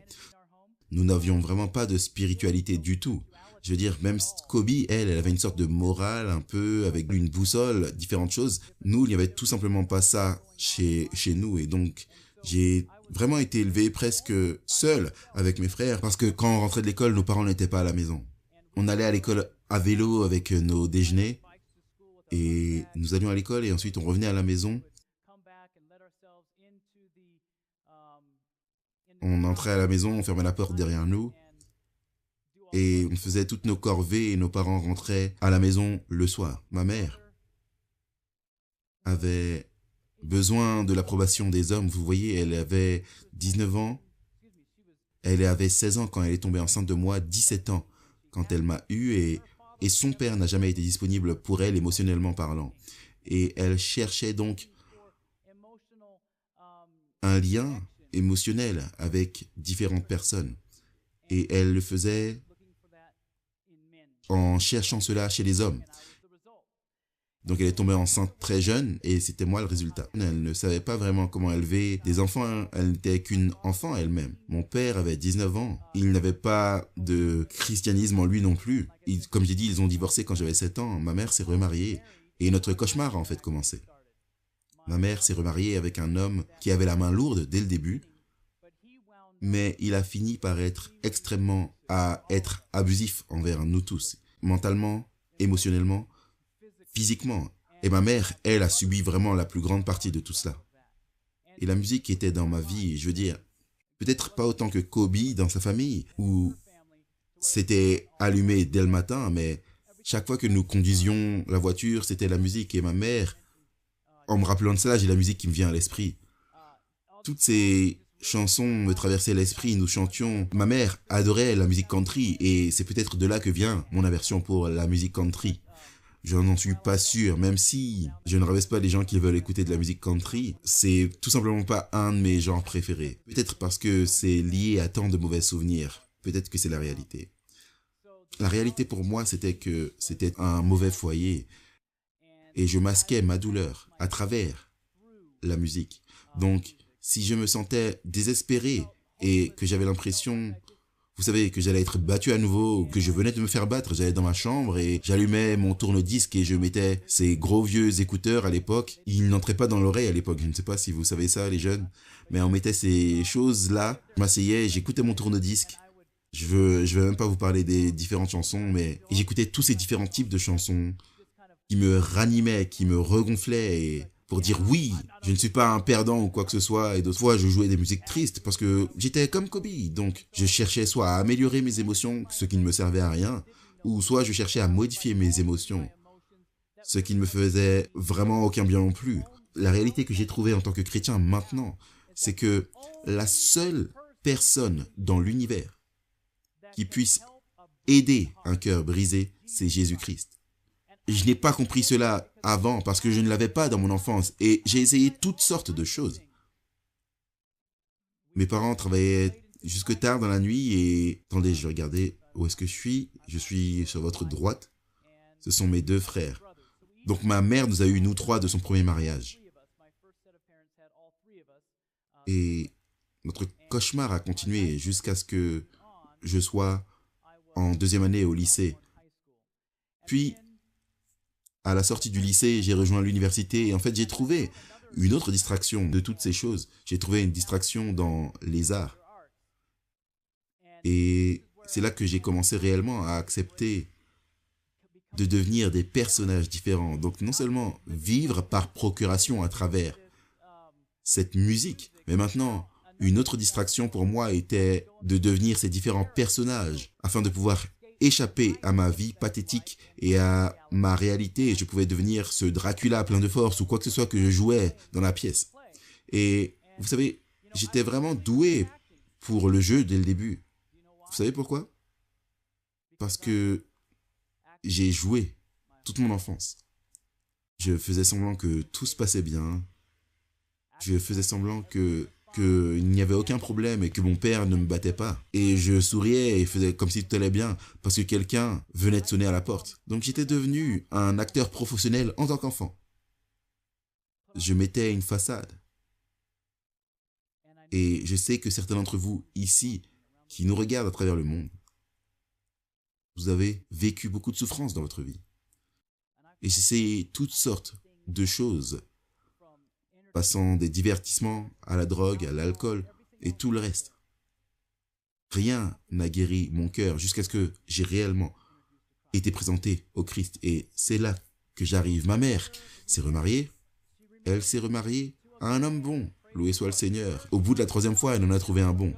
Nous n'avions vraiment pas de spiritualité du tout. Je veux dire, même Kobe, elle avait une sorte de morale un peu, avec une boussole, différentes choses. Nous, il n'y avait tout simplement pas ça chez nous. Et donc, j'ai vraiment été élevé presque seul avec mes frères. Parce que quand on rentrait de l'école, nos parents n'étaient pas à la maison. On allait à l'école à vélo avec nos déjeuners. Et nous allions à l'école et ensuite on revenait à la maison. On entrait à la maison, on fermait la porte derrière nous. Et on faisait toutes nos corvées et nos parents rentraient à la maison le soir. Ma mère avait besoin de l'approbation des hommes. Vous voyez, elle avait 19 ans. Elle avait 16 ans quand elle est tombée enceinte de moi, 17 ans quand elle m'a eu et son père n'a jamais été disponible pour elle émotionnellement parlant. Et elle cherchait donc un lien émotionnel avec différentes personnes. Et elle le faisait en cherchant cela chez les hommes. Donc elle est tombée enceinte très jeune et c'était moi le résultat. Elle ne savait pas vraiment comment élever des enfants, elle n'était qu'une enfant elle-même. Mon père avait 19 ans, il n'avait pas de christianisme en lui non plus. Comme j'ai dit, ils ont divorcé quand j'avais 7 ans, ma mère s'est remariée et notre cauchemar a en fait commencé. Ma mère s'est remariée avec un homme qui avait la main lourde dès le début, mais il a fini par être être abusif envers nous tous, mentalement, émotionnellement, physiquement. Et ma mère, elle, a subi vraiment la plus grande partie de tout cela. Et la musique était dans ma vie, je veux dire, peut-être pas autant que Kobe dans sa famille, où c'était allumé dès le matin, mais chaque fois que nous conduisions la voiture, c'était la musique. Et ma mère, en me rappelant de cela, j'ai la musique qui me vient à l'esprit. Toutes ces chansons me traversaient l'esprit, nous chantions. Ma mère adorait la musique country, et c'est peut-être de là que vient mon aversion pour la musique country. Je n'en suis pas sûr, même si je ne rabaisse pas les gens qui veulent écouter de la musique country, c'est tout simplement pas un de mes genres préférés. Peut-être parce que c'est lié à tant de mauvais souvenirs. Peut-être que c'est la réalité. La réalité pour moi, c'était que c'était un mauvais foyer. Et je masquais ma douleur à travers la musique. Donc, si je me sentais désespéré et que j'avais l'impression, vous savez, que j'allais être battu à nouveau, que je venais de me faire battre, j'allais dans ma chambre et j'allumais mon tourne-disque et je mettais ces gros vieux écouteurs à l'époque. Ils n'entraient pas dans l'oreille à l'époque, je ne sais pas si vous savez ça les jeunes, mais on mettait ces choses-là, je m'asseyais, j'écoutais mon tourne-disque. Je vais même pas vous parler des différentes chansons, mais j'écoutais tous ces différents types de chansons qui me ranimaient, qui me regonflaient et pour dire oui, je ne suis pas un perdant ou quoi que ce soit. Et d'autres fois, je jouais des musiques tristes parce que j'étais comme Kobe. Donc, je cherchais soit à améliorer mes émotions, ce qui ne me servait à rien, ou soit je cherchais à modifier mes émotions, ce qui ne me faisait vraiment aucun bien non plus. La réalité que j'ai trouvée en tant que chrétien maintenant, c'est que la seule personne dans l'univers qui puisse aider un cœur brisé, c'est Jésus-Christ. Je n'ai pas compris cela avant parce que je ne l'avais pas dans mon enfance et j'ai essayé toutes sortes de choses. Mes parents travaillaient jusque tard dans la nuit et... Attendez, je vais regarder où est-ce que je suis. Je suis sur votre droite. Ce sont mes deux frères. Donc ma mère nous a eu, nous trois, de son premier mariage. Et notre cauchemar a continué jusqu'à ce que je sois en deuxième année au lycée. Puis, à la sortie du lycée, j'ai rejoint l'université et en fait, j'ai trouvé une autre distraction de toutes ces choses. J'ai trouvé une distraction dans les arts. Et c'est là que j'ai commencé réellement à accepter de devenir des personnages différents. Donc non seulement vivre par procuration à travers cette musique, mais maintenant, une autre distraction pour moi était de devenir ces différents personnages afin de pouvoir échapper à ma vie pathétique et à ma réalité. Je pouvais devenir ce Dracula plein de force ou quoi que ce soit que je jouais dans la pièce. Et vous savez, j'étais vraiment doué pour le jeu dès le début. Vous savez pourquoi? Parce que j'ai joué toute mon enfance. Je faisais semblant que tout se passait bien. Je faisais semblant qu'il n'y avait aucun problème et que mon père ne me battait pas. Et je souriais et faisais comme si tout allait bien parce que quelqu'un venait de sonner à la porte. Donc j'étais devenu un acteur professionnel en tant qu'enfant. Je mettais une façade. Et je sais que certains d'entre vous ici, qui nous regardent à travers le monde, vous avez vécu beaucoup de souffrances dans votre vie. Et c'est toutes sortes de choses, passant des divertissements à la drogue, à l'alcool et tout le reste. Rien n'a guéri mon cœur jusqu'à ce que j'ai réellement été présenté au Christ. Et c'est là que j'arrive. Ma mère s'est remariée. Elle s'est remariée à un homme bon. Loué soit le Seigneur. Au bout de la 3e fois, elle en a trouvé un bon.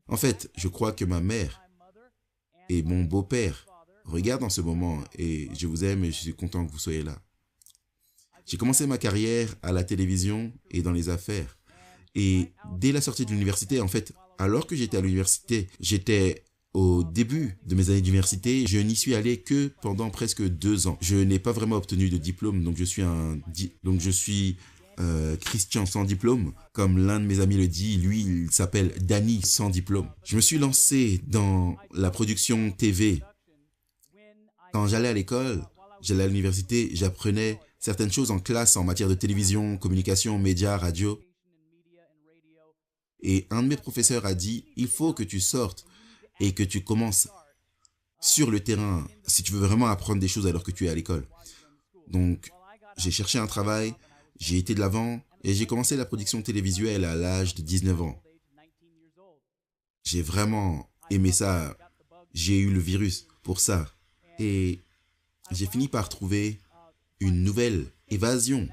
En fait, je crois que ma mère et mon beau-père regardent en ce moment et je vous aime et je suis content que vous soyez là. J'ai commencé ma carrière à la télévision et dans les affaires. Et dès la sortie de l'université, en fait, alors que j'étais à l'université, j'étais au début de mes années d'université, je n'y suis allé que pendant presque 2 ans. Je n'ai pas vraiment obtenu de diplôme, donc je suis Christian sans diplôme. Comme l'un de mes amis le dit, lui, il s'appelle Danny sans diplôme. Je me suis lancé dans la production TV. Quand j'allais à l'école, j'allais à l'université, j'apprenais certaines choses en classe en matière de télévision, communication, médias, radio. Et un de mes professeurs a dit, il faut que tu sortes et que tu commences sur le terrain si tu veux vraiment apprendre des choses alors que tu es à l'école. Donc, j'ai cherché un travail, j'ai été de l'avant et j'ai commencé la production télévisuelle à l'âge de 19 ans. J'ai vraiment aimé ça. J'ai eu le virus pour ça. Et j'ai fini par trouver une nouvelle évasion.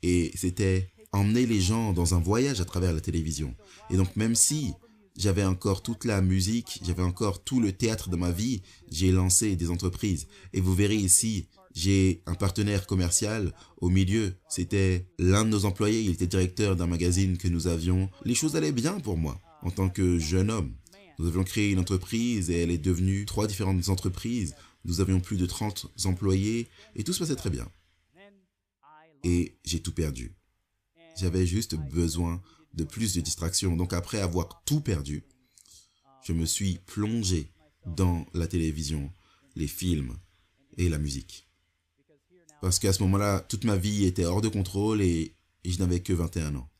Et c'était emmener les gens dans un voyage à travers la télévision. Et donc même si j'avais encore toute la musique, j'avais encore tout le théâtre de ma vie, j'ai lancé des entreprises. Et vous verrez ici, j'ai un partenaire commercial au milieu. C'était l'un de nos employés, il était directeur d'un magazine que nous avions. Les choses allaient bien pour moi en tant que jeune homme. Nous avions créé une entreprise et elle est devenue 3 différentes entreprises. Nous avions plus de 30 employés et tout se passait très bien. Et j'ai tout perdu. J'avais juste besoin de plus de distractions. Donc après avoir tout perdu, je me suis plongé dans la télévision, les films et la musique. Parce qu'à ce moment-là, toute ma vie était hors de contrôle et je n'avais que 21 ans.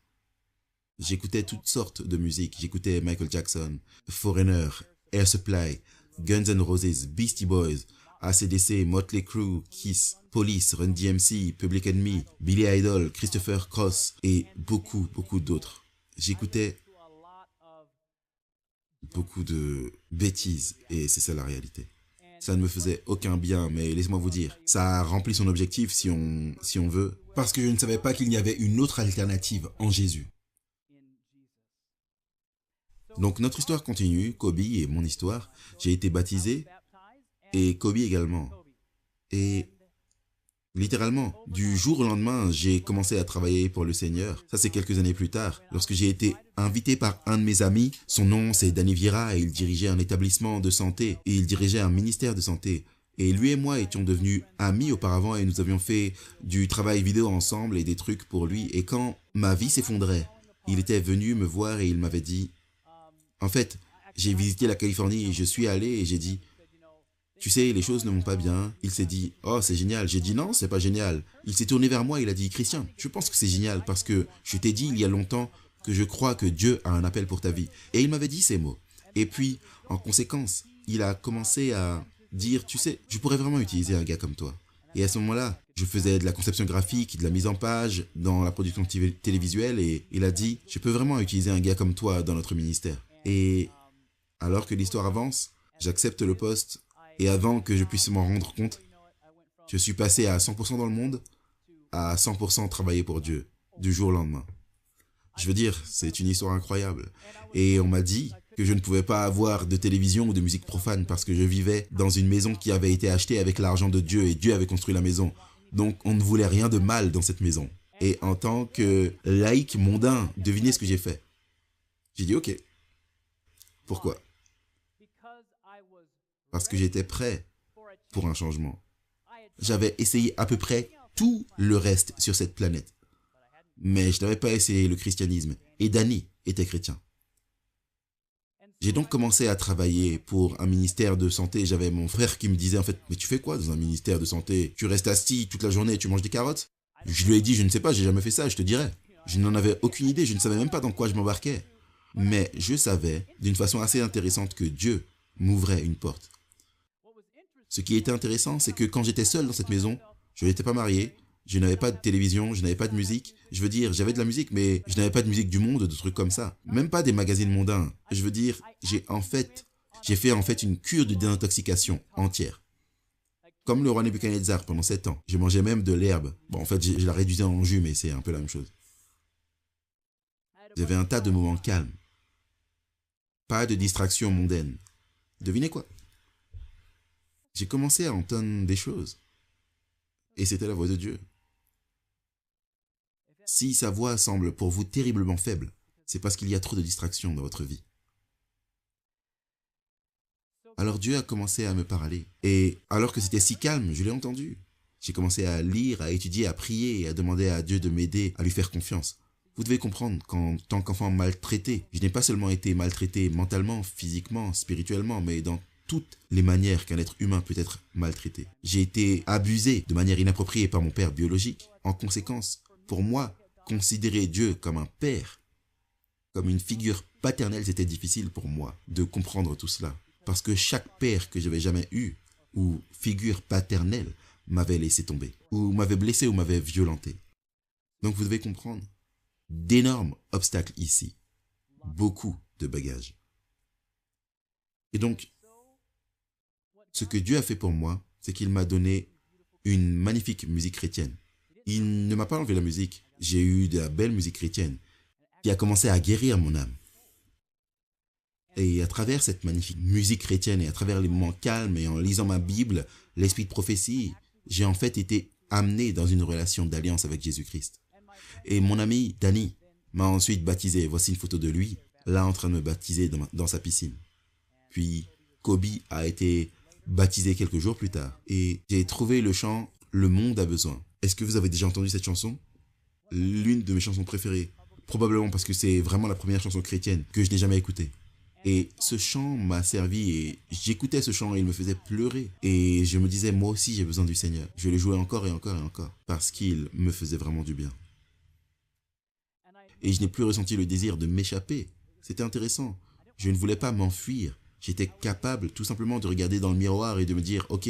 J'écoutais toutes sortes de musique. J'écoutais Michael Jackson, Foreigner, Air Supply, Guns N' Roses, Beastie Boys, AC/DC, Motley Crue, Kiss, Police, Run DMC, Public Enemy, Billy Idol, Christopher Cross et beaucoup d'autres. J'écoutais beaucoup de bêtises et c'est ça la réalité. Ça ne me faisait aucun bien, mais laissez-moi vous dire, ça a rempli son objectif si on veut, parce que je ne savais pas qu'il y avait une autre alternative en Jésus. Donc notre histoire continue, Kobe et mon histoire. J'ai été baptisé et Kobe également. Et littéralement, du jour au lendemain, j'ai commencé à travailler pour le Seigneur. Ça, c'est quelques années plus tard, lorsque j'ai été invité par un de mes amis. Son nom, c'est Danny Vieira et il dirigeait un établissement de santé et il dirigeait un ministère de santé. Et lui et moi étions devenus amis auparavant et nous avions fait du travail vidéo ensemble et des trucs pour lui. Et quand ma vie s'effondrait, il était venu me voir et il m'avait dit... En fait, j'ai visité la Californie et je suis allé et j'ai dit, tu sais, les choses ne vont pas bien. Il s'est dit, oh, c'est génial. J'ai dit, non, c'est pas génial. Il s'est tourné vers moi et il a dit, Christian, je pense que c'est génial parce que je t'ai dit il y a longtemps que je crois que Dieu a un appel pour ta vie. Et il m'avait dit ces mots. Et puis, en conséquence, il a commencé à dire, tu sais, je pourrais vraiment utiliser un gars comme toi. Et à ce moment-là, je faisais de la conception graphique, de la mise en page, dans la production télévisuelle et il a dit, je peux vraiment utiliser un gars comme toi dans notre ministère. Et alors que l'histoire avance, j'accepte le poste et avant que je puisse m'en rendre compte, je suis passé à 100% dans le monde, à 100% travailler pour Dieu, du jour au lendemain. Je veux dire, c'est une histoire incroyable. Et on m'a dit que je ne pouvais pas avoir de télévision ou de musique profane parce que je vivais dans une maison qui avait été achetée avec l'argent de Dieu et Dieu avait construit la maison. Donc on ne voulait rien de mal dans cette maison. Et en tant que laïc mondain, devinez ce que j'ai fait. J'ai dit ok. Pourquoi? Parce que j'étais prêt pour un changement. J'avais essayé à peu près tout le reste sur cette planète. Mais je n'avais pas essayé le christianisme. Et Danny était chrétien. J'ai donc commencé à travailler pour un ministère de santé. J'avais mon frère qui me disait en fait, mais tu fais quoi dans un ministère de santé? Tu restes assis toute la journée et tu manges des carottes? Je lui ai dit, je ne sais pas, j'ai jamais fait ça, je te dirais. Je n'en avais aucune idée, je ne savais même pas dans quoi je m'embarquais. Mais je savais, d'une façon assez intéressante, que Dieu m'ouvrait une porte. Ce qui était intéressant, c'est que quand j'étais seul dans cette maison, je n'étais pas marié, je n'avais pas de télévision, je n'avais pas de musique. Je veux dire, j'avais de la musique, mais je n'avais pas de musique du monde, de trucs comme ça. Même pas des magazines mondains. Je veux dire, j'ai fait en fait une cure de désintoxication entière. Comme le roi Nebuchadnezzar pendant 7 ans. Je mangeais même de l'herbe. Bon, en fait, je la réduisais en jus, mais c'est un peu la même chose. J'avais un tas de moments calmes. Pas de distractions mondaines. Devinez quoi? J'ai commencé à entendre des choses. Et c'était la voix de Dieu. Si sa voix semble pour vous terriblement faible, c'est parce qu'il y a trop de distractions dans votre vie. Alors Dieu a commencé à me parler. Et alors que c'était si calme, je l'ai entendu. J'ai commencé à lire, à étudier, à prier et à demander à Dieu de m'aider à lui faire confiance. Vous devez comprendre qu'en tant qu'enfant maltraité, je n'ai pas seulement été maltraité mentalement, physiquement, spirituellement, mais dans toutes les manières qu'un être humain peut être maltraité. J'ai été abusé de manière inappropriée par mon père biologique. En conséquence, pour moi, considérer Dieu comme un père, comme une figure paternelle, c'était difficile pour moi de comprendre tout cela. Parce que chaque père que j'avais jamais eu, ou figure paternelle, m'avait laissé tomber, ou m'avait blessé ou m'avait violenté. Donc vous devez comprendre, d'énormes obstacles ici, beaucoup de bagages. Et donc, ce que Dieu a fait pour moi, c'est qu'il m'a donné une magnifique musique chrétienne. Il ne m'a pas enlevé la musique. J'ai eu de la belle musique chrétienne qui a commencé à guérir mon âme. Et à travers cette magnifique musique chrétienne et à travers les moments calmes et en lisant ma Bible, l'esprit de prophétie, j'ai en fait été amené dans une relation d'alliance avec Jésus-Christ. Et mon ami Danny m'a ensuite baptisé. Voici une photo de lui, là en train de me baptiser dans sa piscine. Puis Kobe a été baptisé quelques jours plus tard. Et j'ai trouvé le chant « Le monde a besoin ». Est-ce que vous avez déjà entendu cette chanson? L'une de mes chansons préférées. Probablement parce que c'est vraiment la première chanson chrétienne que je n'ai jamais écoutée. Et ce chant m'a servi et j'écoutais ce chant et il me faisait pleurer. Et je me disais, moi aussi j'ai besoin du Seigneur. Je vais le jouer encore et encore et encore parce qu'il me faisait vraiment du bien. Et je n'ai plus ressenti le désir de m'échapper. C'était intéressant. Je ne voulais pas m'enfuir. J'étais capable tout simplement de regarder dans le miroir et de me dire, ok,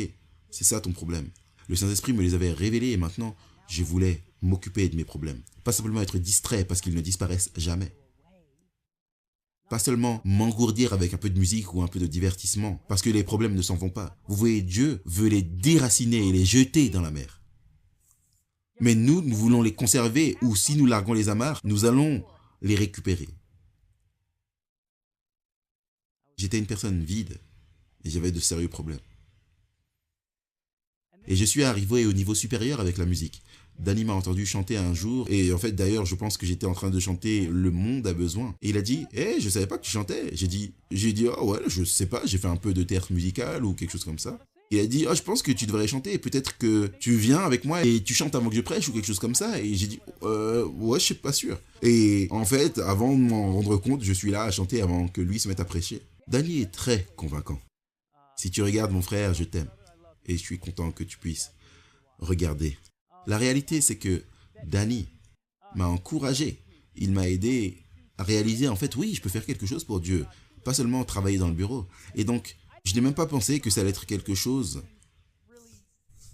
c'est ça ton problème. Le Saint-Esprit me les avait révélés et maintenant, je voulais m'occuper de mes problèmes. Pas simplement être distrait parce qu'ils ne disparaissent jamais. Pas seulement m'engourdir avec un peu de musique ou un peu de divertissement parce que les problèmes ne s'en vont pas. Vous voyez, Dieu veut les déraciner et les jeter dans la mer. Mais nous voulons les conserver ou si nous larguons les amarres, nous allons les récupérer. J'étais une personne vide et j'avais de sérieux problèmes. Et je suis arrivé au niveau supérieur avec la musique. Danny m'a entendu chanter un jour, et en fait d'ailleurs je pense que j'étais en train de chanter Le monde a besoin. Et il a dit, hey, je savais pas que tu chantais. J'ai dit, oh ouais, je sais pas, j'ai fait un peu de théâtre musical ou quelque chose comme ça. Il a dit, oh je pense que tu devrais chanter, peut-être que tu viens avec moi et tu chantes avant que je prêche ou quelque chose comme ça. Et j'ai dit, ouais, je suis pas sûr. Et en fait, avant de m'en rendre compte, je suis là à chanter avant que lui se mette à prêcher. Danny est très convaincant. Si tu regardes mon frère, je t'aime. Et je suis content que tu puisses regarder. La réalité, c'est que Danny m'a encouragé. Il m'a aidé à réaliser, en fait, oui, je peux faire quelque chose pour Dieu. Pas seulement travailler dans le bureau. Et donc, je n'ai même pas pensé que ça allait être quelque chose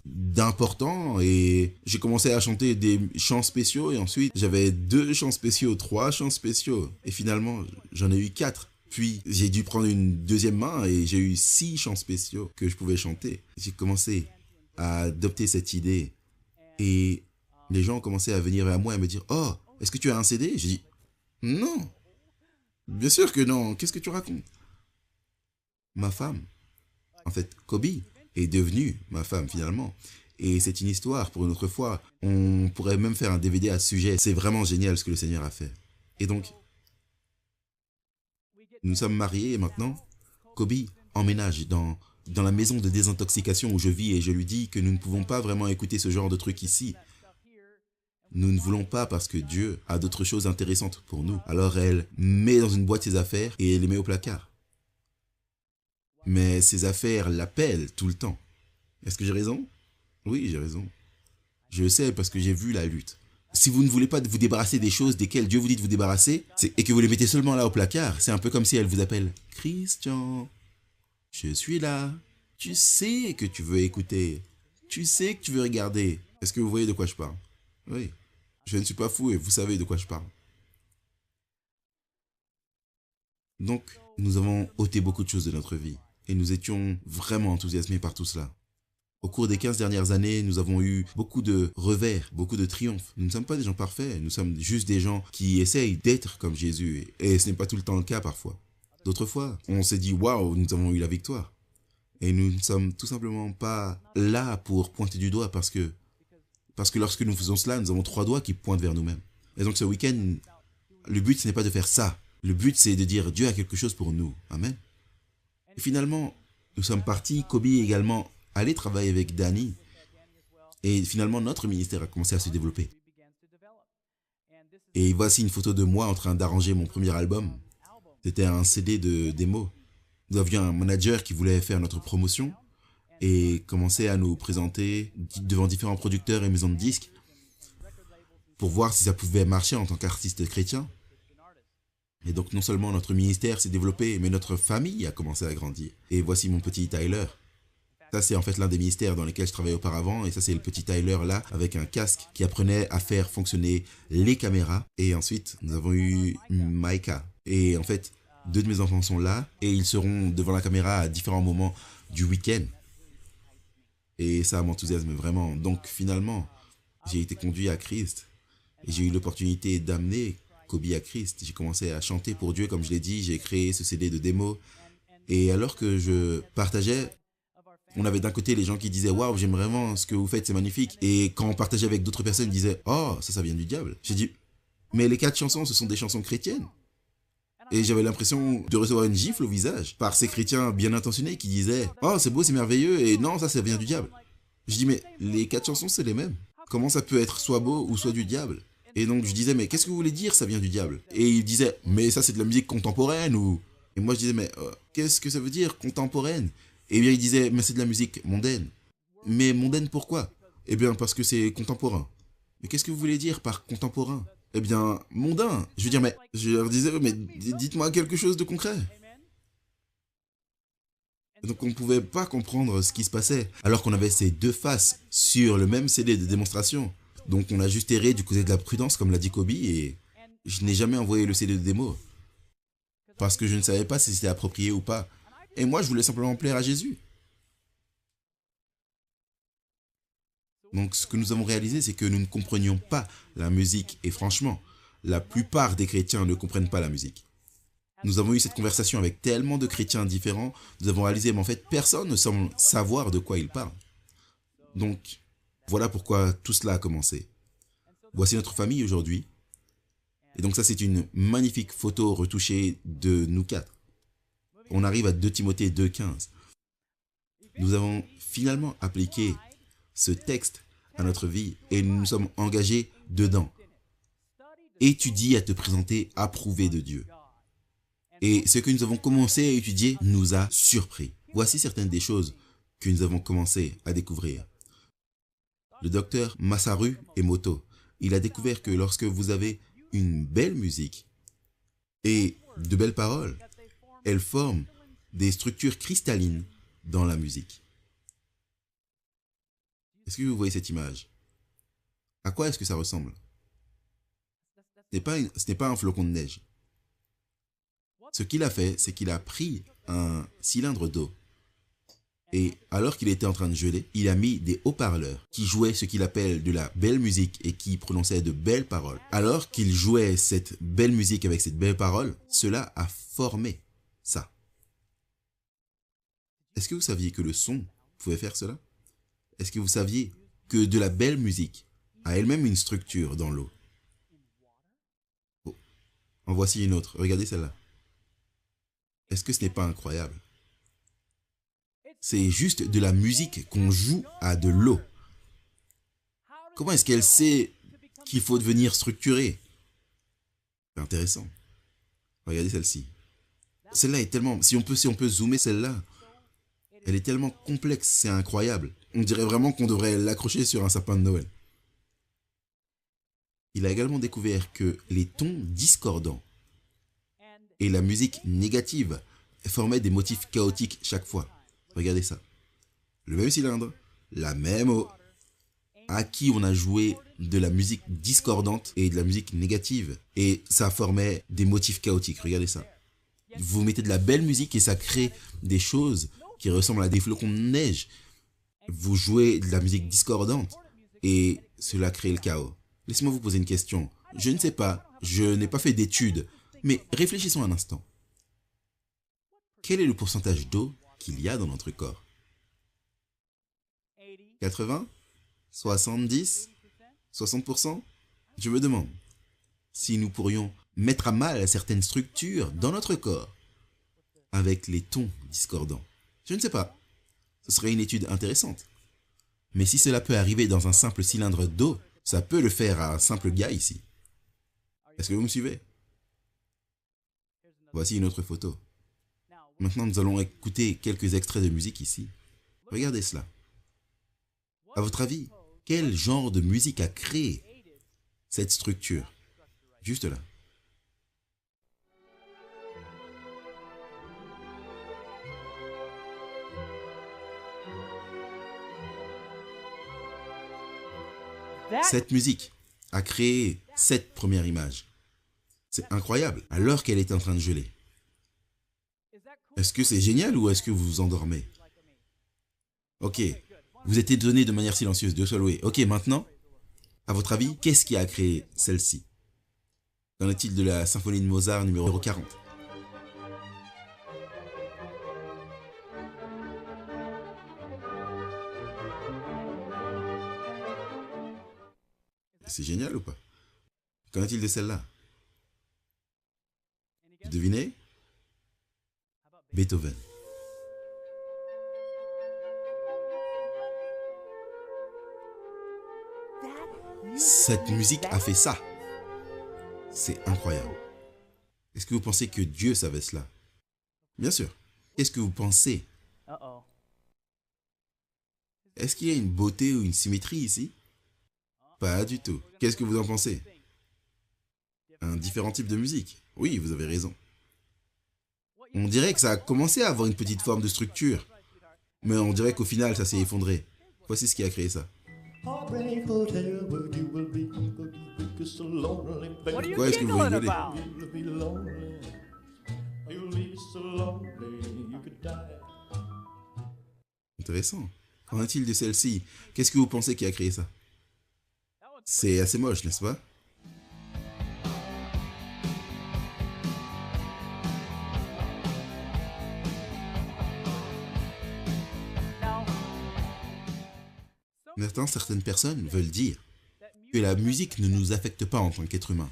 d'important. Et j'ai commencé à chanter des chants spéciaux. Et ensuite, j'avais 2 chants spéciaux, 3 chants spéciaux. Et finalement, j'en ai eu 4. Puis, j'ai dû prendre une deuxième main et j'ai eu 6 chants spéciaux que je pouvais chanter. J'ai commencé à adopter cette idée. Et les gens ont commencé à venir vers moi et à me dire « Oh, est-ce que tu as un CD ?» J'ai dit « Non, bien sûr que non, qu'est-ce que tu racontes ?» Ma femme, en fait, Kobe, est devenue ma femme finalement. Et c'est une histoire pour une autre fois. On pourrait même faire un DVD à ce sujet. C'est vraiment génial ce que le Seigneur a fait. Et donc, nous sommes mariés et maintenant, Kobe emménage dans la maison de désintoxication où je vis et je lui dis que nous ne pouvons pas vraiment écouter ce genre de truc ici. Nous ne voulons pas parce que Dieu a d'autres choses intéressantes pour nous. Alors elle met dans une boîte ses affaires et elle les met au placard. Mais ses affaires l'appellent tout le temps. Est-ce que j'ai raison? Oui, j'ai raison. Je le sais parce que j'ai vu la lutte. Si vous ne voulez pas vous débarrasser des choses desquelles Dieu vous dit de vous débarrasser, et que vous les mettez seulement là au placard, c'est un peu comme si elle vous appelle « Christian, je suis là. Tu sais que tu veux écouter. Tu sais que tu veux regarder. » Est-ce que vous voyez de quoi je parle? Oui. Je ne suis pas fou et vous savez de quoi je parle. Donc, nous avons ôté beaucoup de choses de notre vie. Et nous étions vraiment enthousiasmés par tout cela. Au cours des 15 dernières années, nous avons eu beaucoup de revers, beaucoup de triomphes. Nous ne sommes pas des gens parfaits, nous sommes juste des gens qui essayent d'être comme Jésus. Et ce n'est pas tout le temps le cas parfois. D'autres fois, on s'est dit « Waouh, nous avons eu la victoire ». Et nous ne sommes tout simplement pas là pour pointer du doigt parce que lorsque nous faisons cela, nous avons 3 doigts qui pointent vers nous-mêmes. Et donc ce week-end, le but ce n'est pas de faire ça. Le but c'est de dire Dieu a quelque chose pour nous. Amen. Et finalement, nous sommes partis, Kobe également allé travailler avec Danny. Et finalement, notre ministère a commencé à se développer. Et voici une photo de moi en train d'arranger mon premier album. C'était un CD de démo. Nous avions un manager qui voulait faire notre promotion et commençait à nous présenter devant différents producteurs et maisons de disques pour voir si ça pouvait marcher en tant qu'artiste chrétien. Et donc non seulement notre ministère s'est développé, mais notre famille a commencé à grandir. Et voici mon petit Tyler. Ça, c'est en fait l'un des ministères dans lesquels je travaillais auparavant. Et ça, c'est le petit Tyler là, avec un casque qui apprenait à faire fonctionner les caméras. Et ensuite, nous avons eu Micah. Et en fait, deux de mes enfants sont là et ils seront devant la caméra à différents moments du week-end. Et ça m'enthousiasme vraiment. Donc finalement, j'ai été conduit à Christ. Et j'ai eu l'opportunité d'amener Kobe à Christ. J'ai commencé à chanter pour Dieu, comme je l'ai dit. J'ai créé ce CD de démo. Et alors que je partageais, on avait d'un côté les gens qui disaient waouh, j'aime vraiment ce que vous faites, c'est magnifique. Et quand on partageait avec d'autres personnes, ils disaient oh, ça vient du diable. J'ai dit mais les 4 chansons, ce sont des chansons chrétiennes. Et j'avais l'impression de recevoir une gifle au visage par ces chrétiens bien intentionnés qui disaient oh, c'est beau, c'est merveilleux, et non, ça vient du diable. Je dis mais les 4 chansons, c'est les mêmes. Comment ça peut être soit beau ou soit du diable? Et donc je disais mais qu'est-ce que vous voulez dire, ça vient du diable? Et ils disaient mais ça c'est de la musique contemporaine ou... Et moi je disais mais qu'est-ce que ça veut dire contemporaine? Et bien ils disaient mais c'est de la musique mondaine. Mais mondaine pourquoi? Eh bien parce que c'est contemporain. Mais qu'est-ce que vous voulez dire par contemporain? Eh bien mondain. Je veux dire mais je leur disais mais dites-moi quelque chose de concret. Donc on ne pouvait pas comprendre ce qui se passait alors qu'on avait ces deux faces sur le même CD de démonstration. Donc on a juste erré du côté de la prudence comme l'a dit Kobe et je n'ai jamais envoyé le CD de démo parce que je ne savais pas si c'était approprié ou pas. Et moi je voulais simplement plaire à Jésus. Donc ce que nous avons réalisé c'est que nous ne comprenions pas la musique et franchement la plupart des chrétiens ne comprennent pas la musique. Nous avons eu cette conversation avec tellement de chrétiens différents, nous avons réalisé mais en fait personne ne semble savoir de quoi il parle. Donc voilà pourquoi tout cela a commencé. Voici notre famille aujourd'hui. Et donc ça, c'est une magnifique photo retouchée de nous quatre. On arrive à 2 Timothée 2,15. Nous avons finalement appliqué ce texte à notre vie et nous nous sommes engagés dedans. Étudie à te présenter approuvé de Dieu. Et ce que nous avons commencé à étudier nous a surpris. Voici certaines des choses que nous avons commencé à découvrir. Le docteur Masaru Emoto, il a découvert que lorsque vous avez une belle musique et de belles paroles, elles forment des structures cristallines dans la musique. Est-ce que vous voyez cette image? À quoi est-ce que ça ressemble? Ce n'est pas un flocon de neige. Ce qu'il a fait, c'est qu'il a pris un cylindre d'eau et alors qu'il était en train de geler, il a mis des haut-parleurs qui jouaient ce qu'il appelle de la belle musique et qui prononçaient de belles paroles. Alors qu'il jouait cette belle musique avec cette belle parole, cela a formé ça. Est-ce que vous saviez que le son pouvait faire cela? Est-ce que vous saviez que de la belle musique a elle-même une structure dans l'eau? Oh, en voici une autre. Regardez celle-là. Est-ce que ce n'est pas incroyable? C'est juste de la musique qu'on joue à de l'eau. Comment est-ce qu'elle sait qu'il faut devenir structuré? C'est intéressant. Regardez celle-ci. Celle-là est tellement... Si on peut zoomer celle-là, elle est tellement complexe, c'est incroyable. On dirait vraiment qu'on devrait l'accrocher sur un sapin de Noël. Il a également découvert que les tons discordants et la musique négative formaient des motifs chaotiques chaque fois. Regardez ça. Le même cylindre, la même eau, à qui on a joué de la musique discordante et de la musique négative. Et ça formait des motifs chaotiques. Regardez ça. Vous mettez de la belle musique et ça crée des choses qui ressemblent à des flocons de neige. Vous jouez de la musique discordante et cela crée le chaos. Laissez-moi vous poser une question. Je ne sais pas, je n'ai pas fait d'études, mais réfléchissons un instant. Quel est le pourcentage d'eau qu'il y a dans notre corps? 80? 70? 60%? Je me demande si nous pourrions mettre à mal certaines structures dans notre corps avec les tons discordants. Je ne sais pas. Ce serait une étude intéressante. Mais si cela peut arriver dans un simple cylindre d'eau, ça peut le faire à un simple gars ici. Est-ce que vous me suivez? Voici une autre photo. Maintenant, nous allons écouter quelques extraits de musique ici. Regardez cela. À votre avis, quel genre de musique a créé cette structure? Juste là. Cette musique a créé cette première image. C'est incroyable, alors qu'elle est en train de geler. Est-ce que c'est génial ou est-ce que vous vous endormez? Ok, vous êtes étonné de manière silencieuse, Dieu soit loué. Ok, maintenant, à votre avis, qu'est-ce qui a créé celle-ci? Qu'en est-il de la symphonie de Mozart numéro 40? C'est génial ou pas? Qu'en est-il de celle-là? Vous devinez? Beethoven. Cette musique a fait ça. C'est incroyable. Est-ce que vous pensez que Dieu savait cela? Bien sûr. Qu'est-ce que vous pensez? Est-ce qu'il y a une beauté ou une symétrie ici? Pas du tout. Qu'est-ce que vous en pensez? Un différent type de musique. Oui, vous avez raison. On dirait que ça a commencé à avoir une petite forme de structure. Mais on dirait qu'au final, ça s'est effondré. Voici ce qui a créé ça. Pourquoi est-ce que vous rigolez? Intéressant. Qu'en est-il de celle-ci? Qu'est-ce que vous pensez qui a créé ça? C'est assez moche, n'est-ce pas? Maintenant, certaines personnes veulent dire que la musique ne nous affecte pas en tant qu'être humain.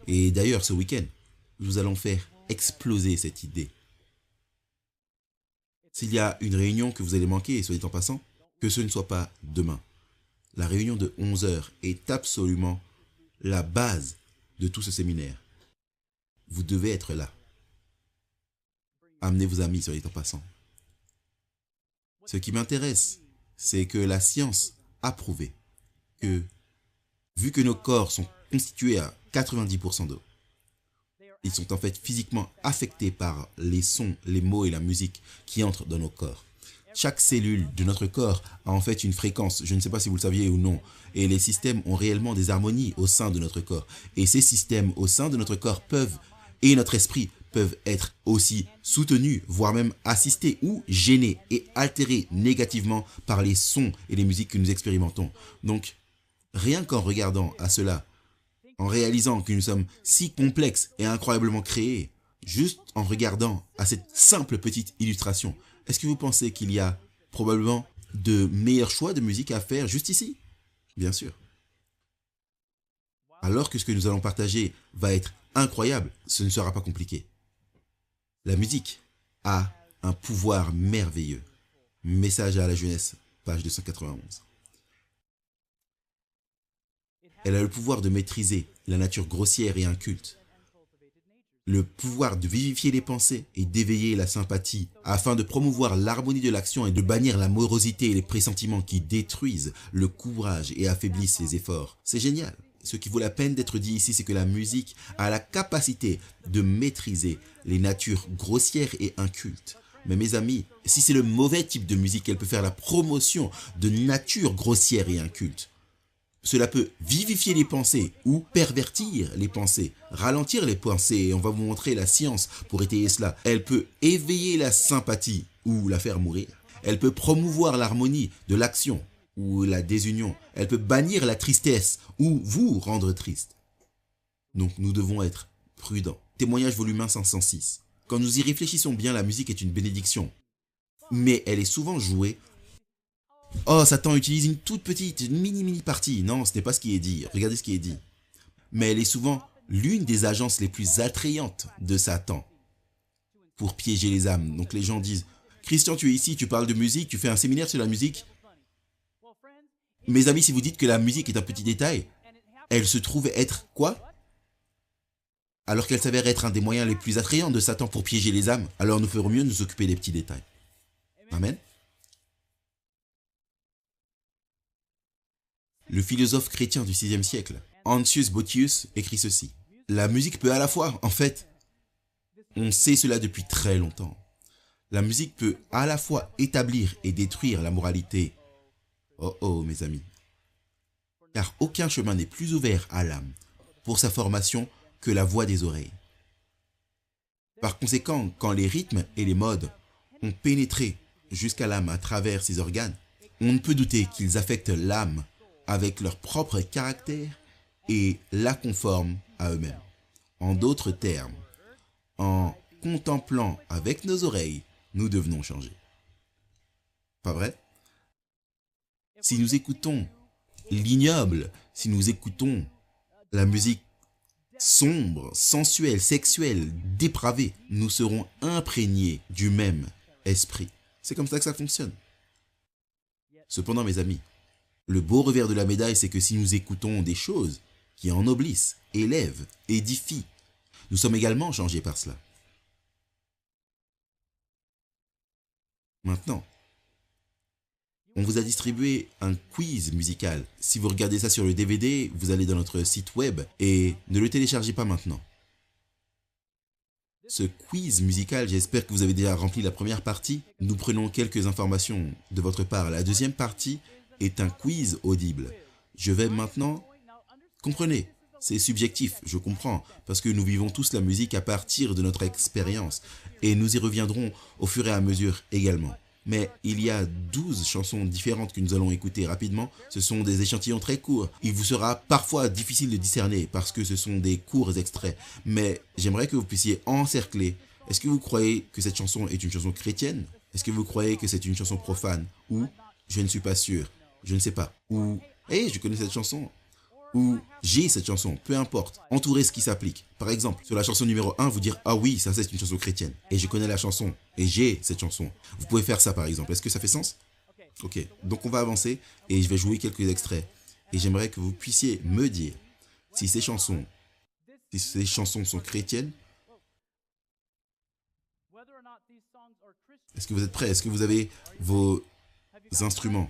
Et d'ailleurs, ce week-end, nous allons faire exploser cette idée. S'il y a une réunion que vous allez manquer, soit dit en passant, que ce ne soit pas demain. La réunion de 11 heures est absolument la base de tout ce séminaire. Vous devez être là. Amenez vos amis, soit dit en passant. Ce qui m'intéresse, c'est que la science a prouvé que, vu que nos corps sont constitués à 90% d'eau, ils sont en fait physiquement affectés par les sons, les mots et la musique qui entrent dans nos corps. Chaque cellule de notre corps a en fait une fréquence, je ne sais pas si vous le saviez ou non, et les systèmes ont réellement des harmonies au sein de notre corps. Et ces systèmes au sein de notre corps peuvent, et notre esprit, peuvent être aussi soutenus, voire même assistés ou gênés et altérés négativement par les sons et les musiques que nous expérimentons. Donc, rien qu'en regardant à cela, en réalisant que nous sommes si complexes et incroyablement créés, juste en regardant à cette simple petite illustration, est-ce que vous pensez qu'il y a probablement de meilleurs choix de musique à faire juste ici? Bien sûr. Alors que ce que nous allons partager va être incroyable, ce ne sera pas compliqué. La musique a un pouvoir merveilleux. Message à la jeunesse, page 291. Elle a le pouvoir de maîtriser la nature grossière et inculte. Le pouvoir de vivifier les pensées et d'éveiller la sympathie afin de promouvoir l'harmonie de l'action et de bannir la morosité et les pressentiments qui détruisent le courage et affaiblissent les efforts. C'est génial. Ce qui vaut la peine d'être dit ici, c'est que la musique a la capacité de maîtriser les natures grossières et incultes. Mais mes amis, si c'est le mauvais type de musique, elle peut faire la promotion de natures grossières et incultes. Cela peut vivifier les pensées ou pervertir les pensées, ralentir les pensées, et on va vous montrer la science pour étayer cela. Elle peut éveiller la sympathie ou la faire mourir. Elle peut promouvoir l'harmonie de l'action ou la désunion. Elle peut bannir la tristesse ou vous rendre triste. Donc nous devons être prudents. Témoignage volume 1 506. Quand nous y réfléchissons bien, la musique est une bénédiction. Mais elle est souvent jouée. Oh, Satan utilise une toute petite, une mini partie. Non, ce n'est pas ce qui est dit. Regardez ce qui est dit. Mais elle est souvent l'une des agences les plus attrayantes de Satan pour piéger les âmes. Donc les gens disent, Christian, tu es ici, tu parles de musique, tu fais un séminaire sur la musique. Mes amis, si vous dites que la musique est un petit détail, elle se trouve être quoi? Alors qu'elle s'avère être un des moyens les plus attrayants de Satan pour piéger les âmes, alors nous ferons mieux de nous occuper des petits détails. Amen. Le philosophe chrétien du VIe siècle, Antius Botius, écrit ceci. La musique peut à la fois, en fait, on sait cela depuis très longtemps, la musique peut à la fois établir et détruire la moralité. Oh oh, mes amis. car aucun chemin n'est plus ouvert à l'âme pour sa formation que la voix des oreilles. Par conséquent, quand les rythmes et les modes ont pénétré jusqu'à l'âme à travers ses organes, on ne peut douter qu'ils affectent l'âme avec leur propre caractère et la conforment à eux-mêmes. En d'autres termes, en contemplant avec nos oreilles, nous devenons changer. Pas vrai? Si nous écoutons l'ignoble, si nous écoutons la musique sombre, sensuelle, sexuelle, dépravée, nous serons imprégnés du même esprit. C'est comme ça que ça fonctionne. Cependant, mes amis, le beau revers de la médaille, c'est que si nous écoutons des choses qui ennoblissent, élèvent, édifient, nous sommes également changés par cela. Maintenant, on vous a distribué un quiz musical. Si vous regardez ça sur le DVD, vous allez dans notre site web et ne le téléchargez pas maintenant. Ce quiz musical, j'espère que vous avez déjà rempli la première partie. Nous prenons quelques informations de votre part. La deuxième partie est un quiz audible. Je vais maintenant... Comprenez, c'est subjectif, je comprends, parce que nous vivons tous la musique à partir de notre expérience et nous y reviendrons au fur et à mesure également. Mais il y a 12 chansons différentes que nous allons écouter rapidement. Ce sont des échantillons très courts. Il vous sera parfois difficile de discerner parce que ce sont des courts extraits. Mais j'aimerais que vous puissiez encercler. Est-ce que vous croyez que cette chanson est une chanson chrétienne? Est-ce que vous croyez que c'est une chanson profane? Ou je ne suis pas sûr, je ne sais pas. Ou je connais cette chanson. Ou j'ai cette chanson, peu importe, entourez ce qui s'applique. Par exemple, sur la chanson numéro 1, vous dire « Ah oui, ça c'est une chanson chrétienne. Et je connais la chanson, et j'ai cette chanson. » Vous pouvez faire ça par exemple. Est-ce que ça fait sens? Ok, donc on va avancer et je vais jouer quelques extraits. Et j'aimerais que vous puissiez me dire si ces chansons sont chrétiennes. Est-ce que vous êtes prêts? Est-ce que vous avez vos instruments?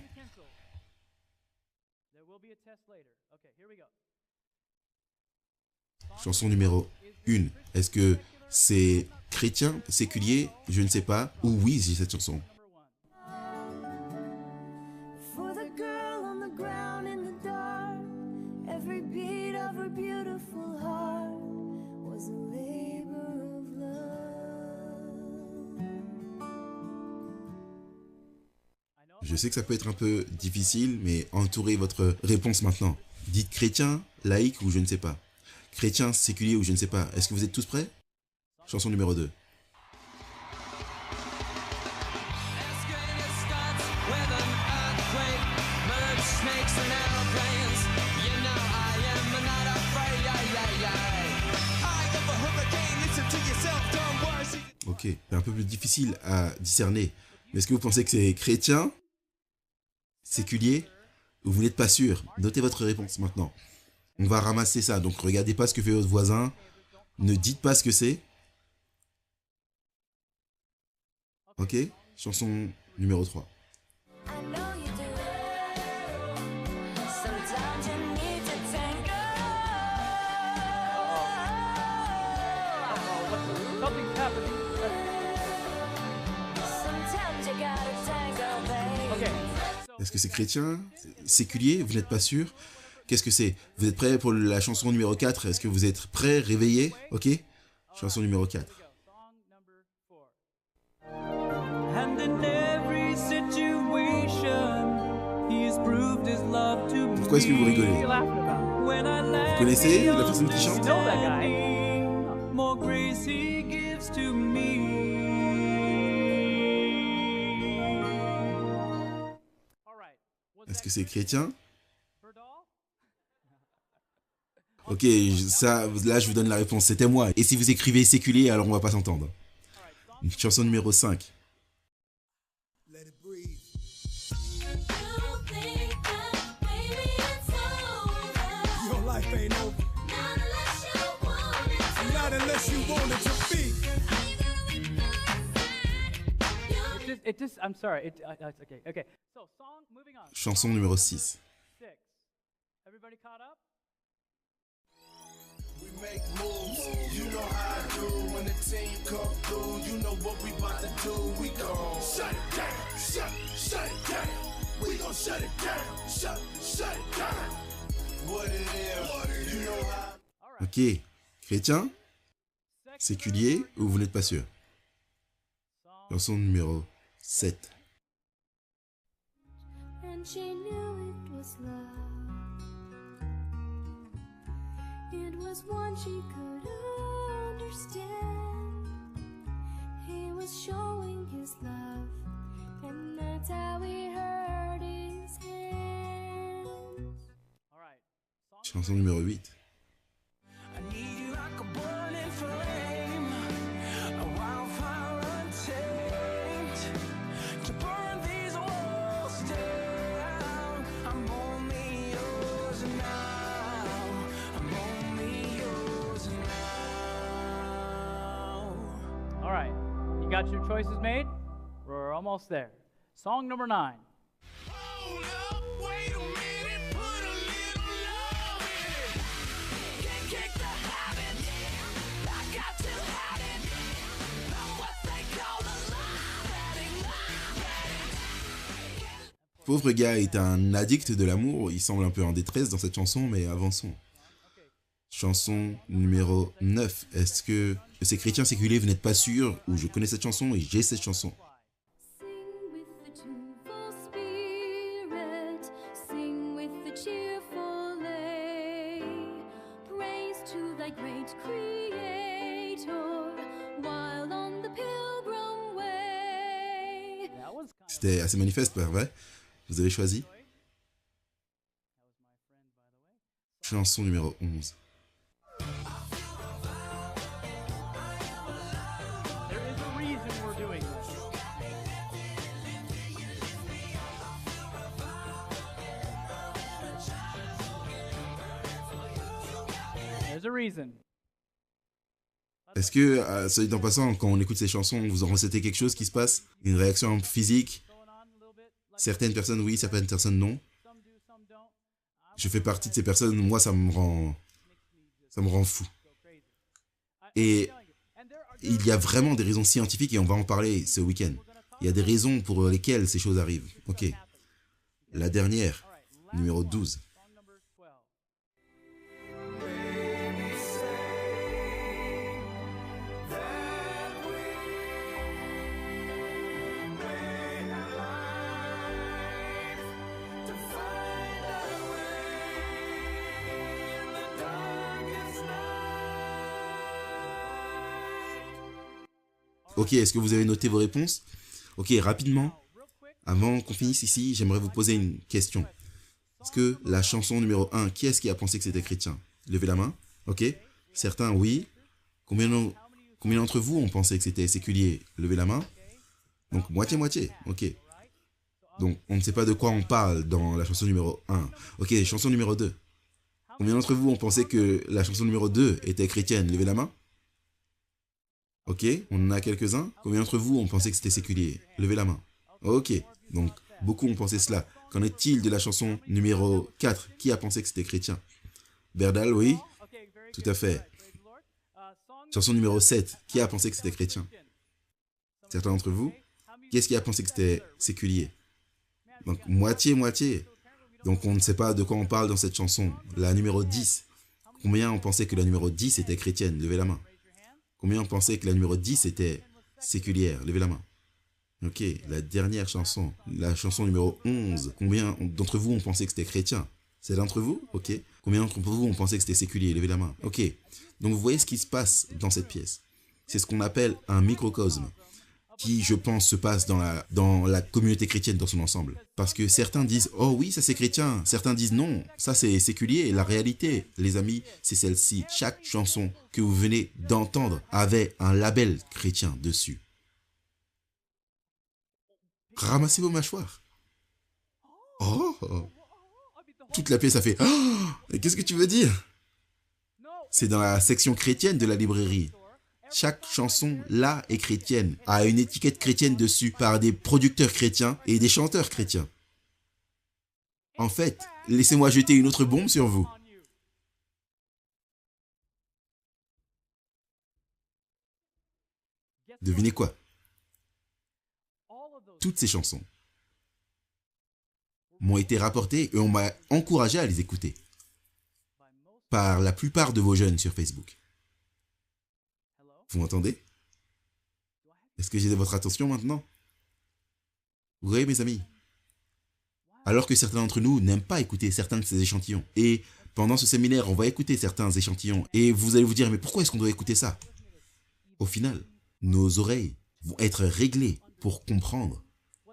Chanson numéro 1. Est-ce que c'est chrétien, séculier? Je ne sais pas. Ou oui, j'ai cette chanson. Je sais que ça peut être un peu difficile, mais entourez votre réponse maintenant. Dites chrétien, laïque ou je ne sais pas. Chrétien, séculier ou je ne sais pas. Est-ce que vous êtes tous prêts? Chanson numéro 2. Ok, c'est un peu plus difficile à discerner. Mais est-ce que vous pensez que c'est chrétien, séculier ou vous n'êtes pas sûr? Notez votre réponse maintenant. On va ramasser ça, donc regardez pas ce que fait votre voisin. Ne dites pas ce que c'est. Ok, chanson numéro 3. Est-ce que c'est chrétien, séculier? Vous n'êtes pas sûr? Qu'est-ce que c'est? Vous êtes prêts pour la chanson numéro 4? Est-ce que vous êtes prêts, réveillés? Ok? Chanson numéro 4. Pourquoi est-ce que vous rigolez? Vous connaissez la personne qui chante? Est-ce que c'est chrétien? Ok, ça, là je vous donne la réponse, c'était moi. Et si vous écrivez séculier, alors on va pas s'entendre. Chanson numéro 5. Chanson numéro 6. Make moves, you know how I do. When the team come through, you know what we about to do. We gon' shut it down, shut it down. We gon' shut it down, shut it down. Ok, chrétien, séculier ou vous n'êtes pas sûr? Chanson numéro 7. And she knew it was love. It was one she could understand. He was showing his love, and that's how he hurt his hands. Chanson numéro 8. I need you like a burning flame, a wildfire untamed, to burn these walls down. I'm only yours now. I'm only yours now. All right, you got your choices made? We're almost there. Song number 9. Hold up, wait a minute, put a little love in it. Can't kick the habit, I got to have it. I'm what they call a love addict. Pauvre gars est un addict de l'amour, il semble un peu en détresse dans cette chanson, mais avançons. Chanson numéro 9. Est-ce que ces chrétiens séculiers, vous n'êtes pas sûr? Ou je connais cette chanson et j'ai cette chanson. Sing with the tuneful spirit, sing with the cheerful lay. Praise to thy great Creator, while on the pilgrim way. That was kind C'était assez manifeste, pas vrai? Vous avez choisi? Chanson numéro 11. There is a reason we're doing this. There's a reason. Est-ce que, soit dit en passant, quand on écoute ces chansons, vous en ressentez quelque chose qui se passe? Une réaction physique? Going on a little bit. Like Certaines personnes oui, certaines personnes non. some do, some don't. Je fais partie de ces personnes, moi ça me rend fou. Go crazy. Et And there are il y a vraiment des raisons scientifiques et on va en parler ce week-end. Il y a des raisons pour lesquelles ces choses arrivent. Ok. La dernière, numéro 12. song number 12. To find a way in the darkest night. Ok, est-ce que vous avez noté vos réponses? Ok, rapidement, avant qu'on finisse ici, j'aimerais vous poser une question. Est-ce que la chanson numéro 1, qui est-ce qui a pensé que c'était chrétien? Levez la main. Ok. Certains, oui. Combien d'entre vous ont pensé que c'était séculier? Levez la main. Donc, moitié-moitié. Ok. Donc, on ne sait pas de quoi on parle dans la chanson numéro 1. Ok, chanson numéro 2. Combien d'entre vous ont pensé que la chanson numéro 2 était chrétienne? Levez la main. Ok, on en a quelques-uns. Combien d'entre vous ont pensé que c'était séculier? Levez la main. Ok, donc beaucoup ont pensé cela. Qu'en est-il de la chanson numéro 4? Qui a pensé que c'était chrétien? Berdal, oui, Okay, very tout good. à fait. Praise the Lord. Song Chanson numéro 7, qui a pensé que c'était chrétien? Certains d'entre vous? Qui est-ce qui a pensé que c'était séculier? Donc moitié-moitié. Donc on ne sait pas de quoi on parle dans cette chanson. La numéro 10. Combien ont pensé que la numéro 10 était chrétienne? Levez la main. Combien ont pensé que la numéro 10 était séculière? Levez la main. Ok, la dernière chanson, la chanson numéro 11. Combien d'entre vous ont pensé que c'était chrétien? C'est d'entre vous? Ok. Combien d'entre vous ont pensé que c'était séculier? Levez la main. Ok. Donc vous voyez ce qui se passe dans cette pièce. C'est ce qu'on appelle un microcosme, qui, je pense, se passe dans la communauté chrétienne dans son ensemble. Parce que certains disent « Oh oui, ça c'est chrétien ». Certains disent « Non, ça c'est séculier ». La réalité, les amis, c'est celle-ci. Chaque chanson que vous venez d'entendre avait un label chrétien dessus. Ramassez vos mâchoires. Oh! Toute la pièce a fait « Oh! Mais qu'est-ce que tu veux dire ?» C'est dans la section chrétienne de la librairie. Chaque chanson, là, est chrétienne, a une étiquette chrétienne dessus par des producteurs chrétiens et des chanteurs chrétiens. En fait, laissez-moi jeter une autre bombe sur vous. Devinez quoi? Toutes ces chansons m'ont été rapportées et on m'a encouragé à les écouter. par la plupart de vos jeunes sur Facebook. Vous m'entendez? Est-ce que j'ai votre attention maintenant? Vous voyez mes amis? Alors que certains d'entre nous n'aiment pas écouter certains de ces échantillons. Et pendant ce séminaire, on va écouter certains échantillons. Et vous allez vous dire, mais pourquoi est-ce qu'on doit écouter ça? Au final, nos oreilles vont être réglées pour comprendre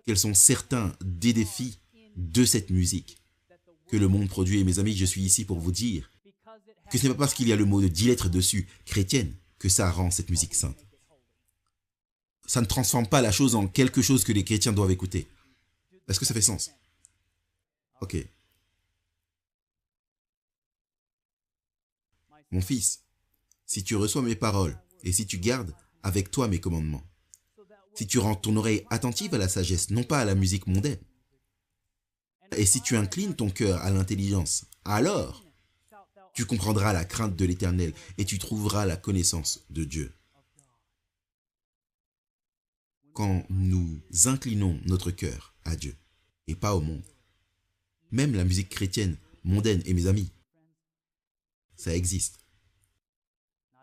quels sont certains des défis de cette musique que le monde produit. Et mes amis, je suis ici pour vous dire que ce n'est pas parce qu'il y a le mot de 10 lettres dessus, chrétienne, que ça rend cette musique sainte. Ça ne transforme pas la chose en quelque chose que les chrétiens doivent écouter. Est-ce que ça fait sens? Ok. Mon fils, si tu reçois mes paroles et si tu gardes avec toi mes commandements, si tu rends ton oreille attentive à la sagesse, non pas à la musique mondaine, et si tu inclines ton cœur à l'intelligence, alors tu comprendras la crainte de l'Éternel et tu trouveras la connaissance de Dieu. Quand nous inclinons notre cœur à Dieu et pas au monde, même la musique chrétienne mondaine, et mes amis, ça existe.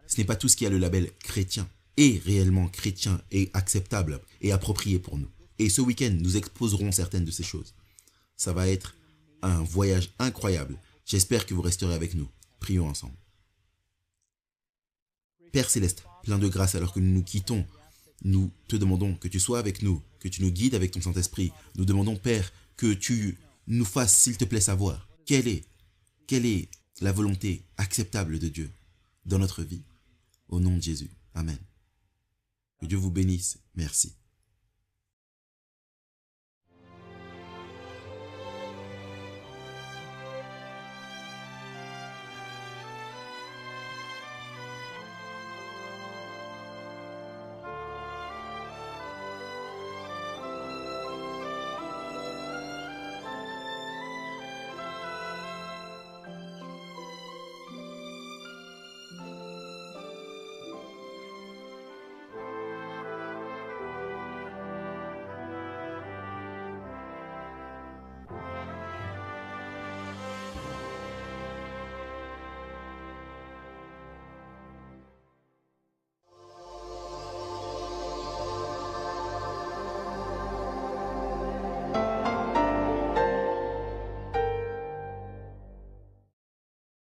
Ce n'est pas tout ce qui a le label chrétien est réellement chrétien et acceptable et approprié pour nous. Et ce week-end, nous exposerons certaines de ces choses. Ça va être un voyage incroyable. J'espère que vous resterez avec nous. Prions ensemble. Père Céleste, plein de grâce alors que nous nous quittons, nous te demandons que tu sois avec nous, que tu nous guides avec ton Saint-Esprit. Nous demandons, Père, que tu nous fasses, s'il te plaît, savoir quelle est la volonté acceptable de Dieu dans notre vie. Au nom de Jésus. Amen. Que Dieu vous bénisse. Merci.